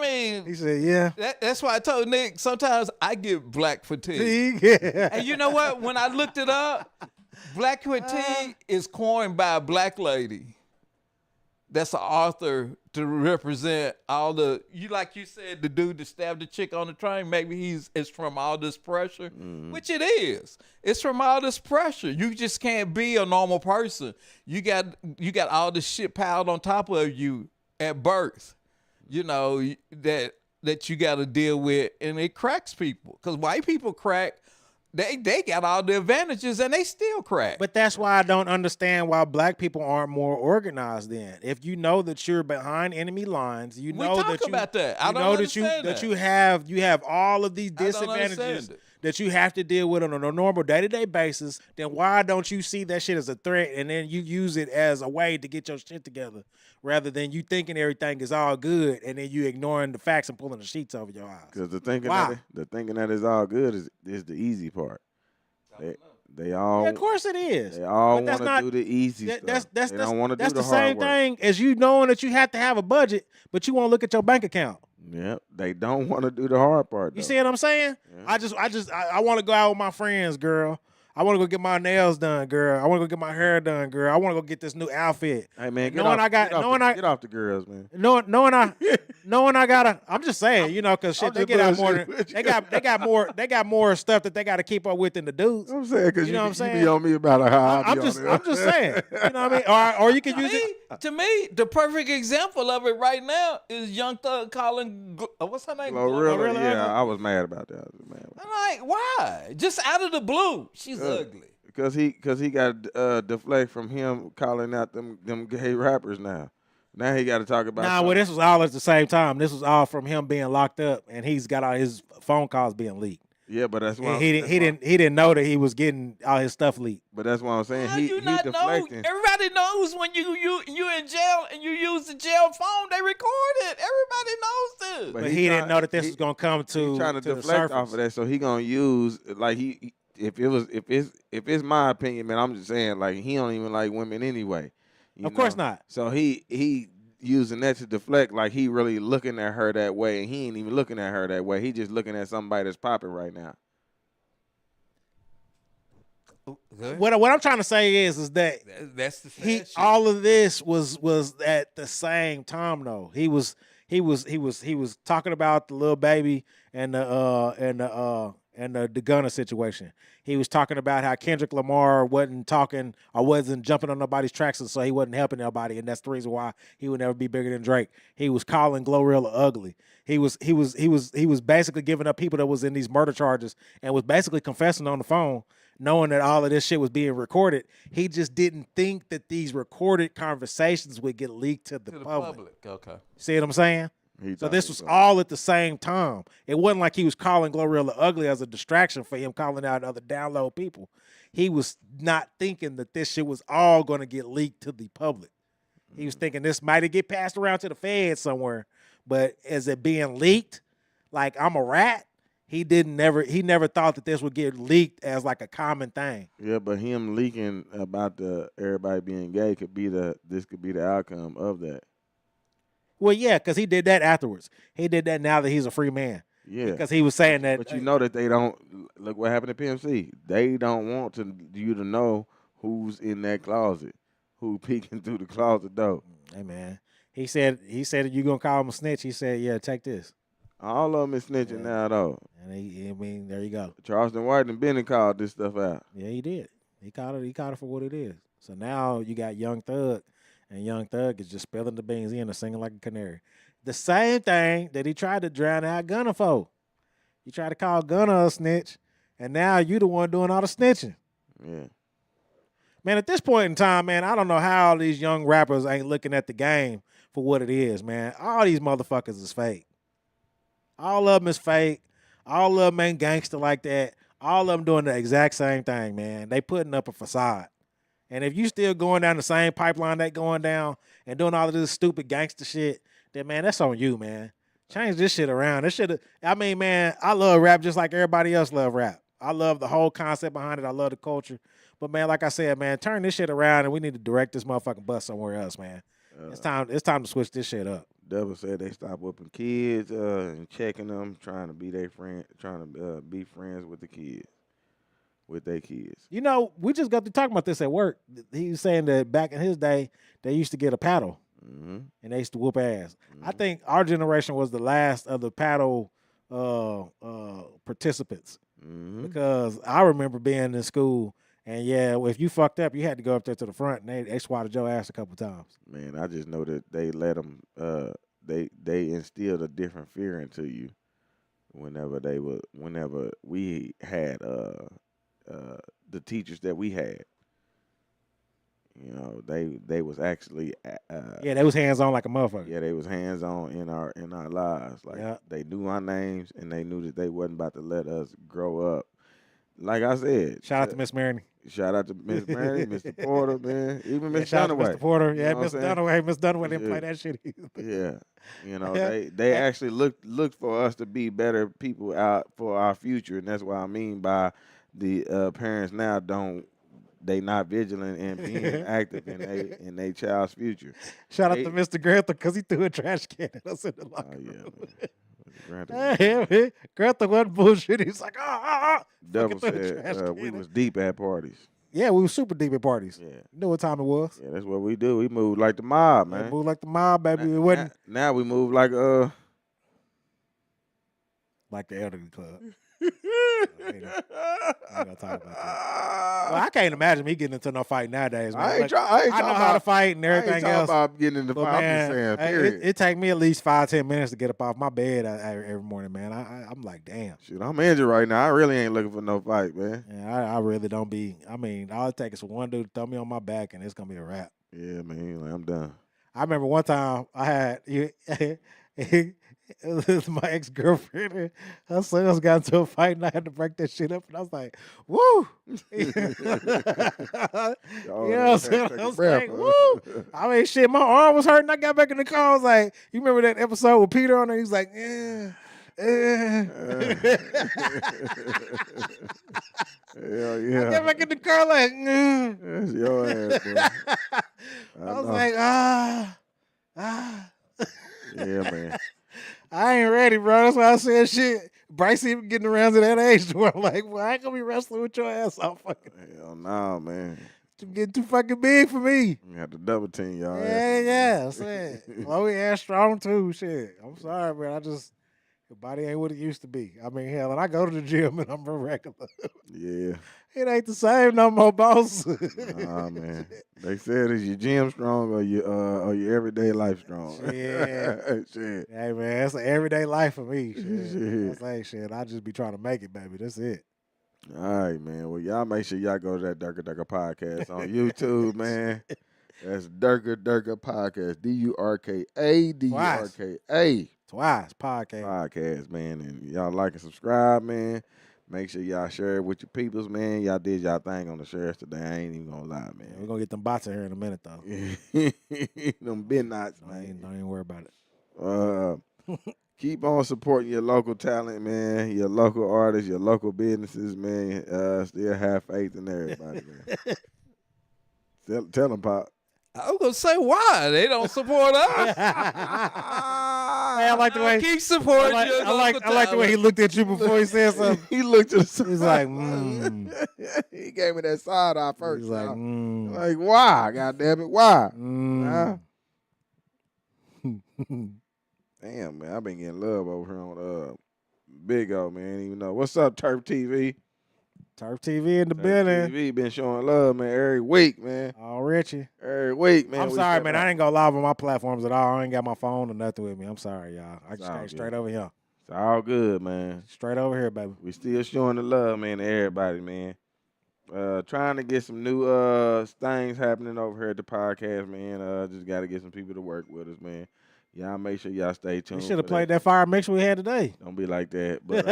mean, he said, yeah. That's why I told Nick sometimes I get black fatigue. And you know what? When I looked it up, black fatigue is coined by a black lady. That's an author to represent all the, like you said, the dude that stabbed the chick on the train, maybe it's from all this pressure, which it is. It's from all this pressure. You just can't be a normal person. You got all this shit piled on top of you at birth, that you got to deal with, and it cracks people. Because white people crack. They got all the advantages and they still crack. But that's why I don't understand why black people aren't more organized then. If you know that you're behind enemy lines, you know that you have all of these disadvantages that you have to deal with on a normal day-to-day basis, then why don't you see that shit as a threat and then you use it as a way to get your shit together rather than you thinking everything is all good and then you ignoring the facts and pulling the sheets over your eyes? Because the thinking that it's all good is the easy part. They all, of course it is. They all want to do the easy stuff. They don't want to do the hard same work. thing as you knowing that you have to have a budget, but you won't look at your bank account. Yep, they don't want to do the hard part. You see what I'm saying? Yeah. I want to go out with my friends, girl. I want to go get my nails done, girl. I want to go get my hair done, girl. I want to go get this new outfit. Hey man, get off the girls, man. Knowing I gotta. I'm just saying, because shit, they get out more. They got more stuff that they got to keep up with than the dudes. I'm saying because you saying? be on me about how I'm just saying. You know what I mean? Or you can use it. To me, the perfect example of it right now is Young Thug calling what's her name? Glorilla. Yeah, I was mad about that. I'm like, why? Just out of the blue, she's ugly. Because he got deflect from him calling out them gay rappers now. Now he got to talk about. Well, this was all at the same time. This was all from him being locked up, and he's got all his phone calls being leaked. Yeah, but that's why he didn't know that he was getting all his stuff leaked. But that's what I'm saying. How he deflecting. Know? Everybody knows when you in jail and you use the jail phone, they record it. Everybody knows this. But he didn't know that this was gonna come to. He's trying to deflect the surface. Off of that, so he gonna use like if it's my opinion, man, I'm just saying like he don't even like women anyway. Of course not. So he using that to deflect, like he really looking at her that way, and he ain't even looking at her that way. He just looking at somebody that's popping right now. What I'm trying to say is that that's the all of this was at the same time though. He was talking about the little baby and the Gunna situation. He was talking about how Kendrick Lamar wasn't talking or wasn't jumping on nobody's tracks, and so he wasn't helping nobody, and that's the reason why he would never be bigger than Drake. He was calling Glorilla ugly. He was basically giving up people that was in these murder charges and was basically confessing on the phone, knowing that all of this shit was being recorded. He just didn't think that these recorded conversations would get leaked to the public. Okay. See what I'm saying? So this was all at the same time. It wasn't like he was calling Glorilla ugly as a distraction for him calling out other download people. He was not thinking that this shit was all going to get leaked to the public. He was thinking this might get passed around to the feds somewhere, but as it being leaked, like I'm a rat, he never thought that this would get leaked as like a common thing. Yeah, but him leaking about everybody being gay could be the outcome of that. Well, yeah, because he did that afterwards. He did that now that he's a free man. Yeah. Because he was saying that. But you know that they don't, look what happened to PMC. They don't want you to know who's in that closet, who peeking through the closet door. Hey, man. He said you going to call him a snitch. He said, yeah, take this. All of them is snitching now, though. And there you go. Charleston White and Benny called this stuff out. Yeah, he did. He called it for what it is. So now you got Young Thug. And Young Thug is just spilling the beans in and singing like a canary. The same thing that he tried to drown out Gunna for. He tried to call Gunna a snitch, and now you the one doing all the snitching. Yeah. Man, at this point in time, man, I don't know how these young rappers ain't looking at the game for what it is, man. All these motherfuckers is fake. All of them is fake. All of them ain't gangster like that. All of them doing the exact same thing, man. They putting up a facade. And if you still going down the same pipeline they going down and doing all of this stupid gangster shit, then man, that's on you, man. Change this shit around. I mean, man, I love rap just like everybody else love rap. I love the whole concept behind it. I love the culture. But man, like I said, man, turn this shit around and we need to direct this motherfucking bus somewhere else, man. It's time to switch this shit up. Devil said they stopped whooping kids and checking them, trying to be their friend, trying to be friends with the kids, with their kids. You know, we just got to talk about this at work. He was saying that back in his day, they used to get a paddle, and they used to whoop ass. I think our generation was the last of the paddle participants because I remember being in school. And yeah, if you fucked up, you had to go up there to the front, and they swatted your ass a couple times. Man, I just know that they let them. They instilled a different fear into you. Whenever we had the teachers that we had, you know, they was actually they was hands on like a motherfucker. Yeah, they was hands on in our lives. Like they knew our names, and they knew that they wasn't about to let us grow up. Like I said, shout out to Miss Maroney. Shout out to Miss Maroney, Mr. Porter, man. Even Miss shout out to Dunaway. Mr. Porter, you know Miss Dunaway. Miss Dunaway didn't play that shit either. Yeah, you know they actually looked for us to be better people out for our future, and that's what I mean by the parents now they not vigilant and being active in their child's future. Shout out to Mr. Grantha because he threw a trash can at us in the locker room. Grantha wasn't bullshit. He's like, Devil said we was deep at parties. Yeah, we were super deep at parties. Yeah. You know what time it was. Yeah, that's what we do. We move like the mob, man. We move like the mob, baby. It wasn't now we move like the elderly club. I ain't gonna talk about that. Well, I can't imagine me getting into no fight nowadays, man. I know how to fight and everything I ain't talking else. about getting into fight. I'm just saying, period. It take me at least 5-10 minutes to get up off my bed every morning, man. I'm like, damn. Shit, I'm injured right now. I really ain't looking for no fight, man. Yeah, I really don't be. I mean, all it takes is one dude to throw me on my back, and it's gonna be a wrap. Yeah, man. Like, I'm done. I remember one time I had it was my ex-girlfriend. Her sons got into a fight, and I had to break that shit up. And I was like, "Woo!" You know what I'm saying? I was like, "Woo!" I mean, shit, my arm was hurting. I got back in the car. I was like, "You remember that episode with Peter on it?" He's like, "Yeah." Yeah. I got back in the car like, That's your ass, boy. I was like, Yeah, man. I ain't ready, bro. That's why I said shit. Bryce even getting around to that age where I'm like, well, I ain't gonna be wrestling with your ass off fucking. Hell no, man. You getting too fucking big for me. We have to double team y'all. Yeah. I'm saying. Chloe ass strong too. Shit. I'm sorry, man. Your body ain't what it used to be. I mean, hell, and I go to the gym and I'm a regular. Yeah. It ain't the same no more, boss. Nah, man. They said, is your gym strong or your everyday life strong? Yeah. Shit. Hey, man, it's an everyday life for me. Shit. That's like shit. I just be trying to make it, baby. That's it. All right, man. Well, y'all make sure y'all go to that Durka Durka podcast on YouTube, man. That's Durka Durka podcast. DURKA DURKA. Twice podcast. Podcast, man. And y'all like and subscribe, man. Make sure y'all share it with your peoples, man. Y'all did y'all thing on the shares today. I ain't even gonna lie, man. We're gonna get them bots in here in a minute, though. Them midnights, man. Don't even worry about it. Keep on supporting your local talent, man. Your local artists, your local businesses, man. Still have faith in everybody, man. Tell them, Pop. I was gonna say why they don't support us. Hey, I like the way keep supporting. I like the way he looked at you before he said something. He looked to the side. He's like, He gave me that side eye first. He's like, like, why? God damn it, why? Damn, man, I've been getting love over here on Big O, man. Even know what's up, Turf TV. Turf TV in the building. TV been showing love, man, every week, man. Oh, Richie. Every week, man. I'm sorry, man. I ain't go live on my platforms at all. I ain't got my phone or nothing with me. I'm sorry, y'all. I just came straight over here. It's all good, man. Straight over here, baby. We still showing the love, man, to everybody, man. Trying to get some new things happening over here at the podcast, man. Just got to get some people to work with us, man. Y'all make sure y'all stay tuned. We should have played that fire mix we had today. Don't be like that. But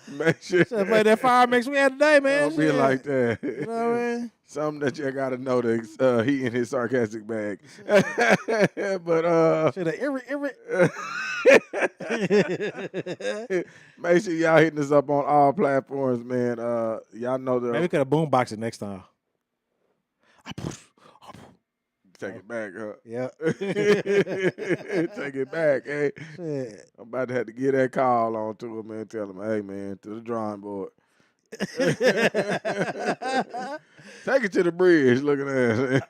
make sure. Should have played that fire mix we had today, man. Don't be like that. You know what I mean? Something that you gotta know that he in his sarcastic bag. But should have make sure y'all hitting us up on all platforms, man. Y'all know that. Maybe we could have boomboxed it next time. Take it back, huh? Yeah. Take it back, hey. Shit. I'm about to have to get that call on to him, man. Tell him, hey, man, to the drawing board. Take it to the bridge. Look at that.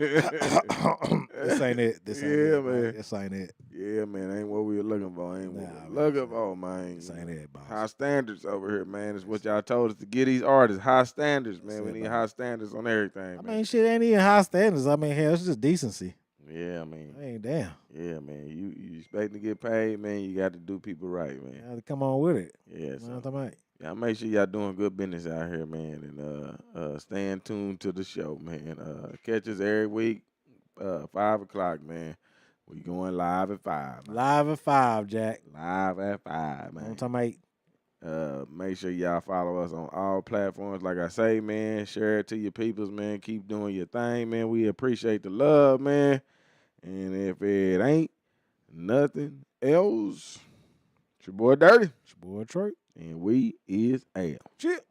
This ain't it. This ain't it, man. This ain't it. Yeah, man. Ain't what we were looking for. Ain't what we were looking for, man. This ain't it, boss. High standards over here, man. Is what y'all told us to get these artists. High standards, man. We need high standards on everything, man. I mean, shit ain't even high standards. I mean, hell, it's just decency. Yeah, I mean. I ain't damn. Yeah, man. You expecting to get paid, man. You got to do people right, man. You got to come on with it. Yeah, so. What I'm talking about? Y'all make sure y'all doing good business out here, man, and staying tuned to the show, man. Catch us every week, 5 o'clock, man. We going live at 5. Man. Live at 5, Jack. Live at 5, man. I'm talking about. Make sure y'all follow us on all platforms. Like I say, man, share it to your peoples, man. Keep doing your thing, man. We appreciate the love, man. And if it ain't nothing else, it's your boy Dirty. It's your boy Trey. And we is out. Shit.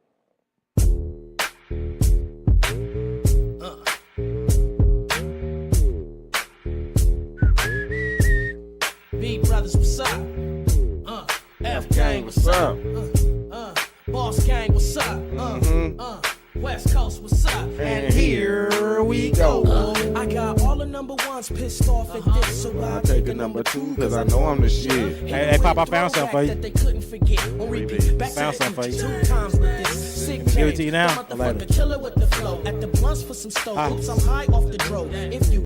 B brothers, what's up? F gang, what's up? Boss gang, what's up? West Coast, what's up? And here we go. I got all the number ones pissed off at this, so I'll take a number 2 because I know I'm the shit. Hey, Pop, I found something for you. They couldn't forget. On repeat, back Found something for you. 2 times with this sick Give it to you now. Motherfucker killer with the flow. At the blunts for some stove. Oops, I'm high off the dro. If you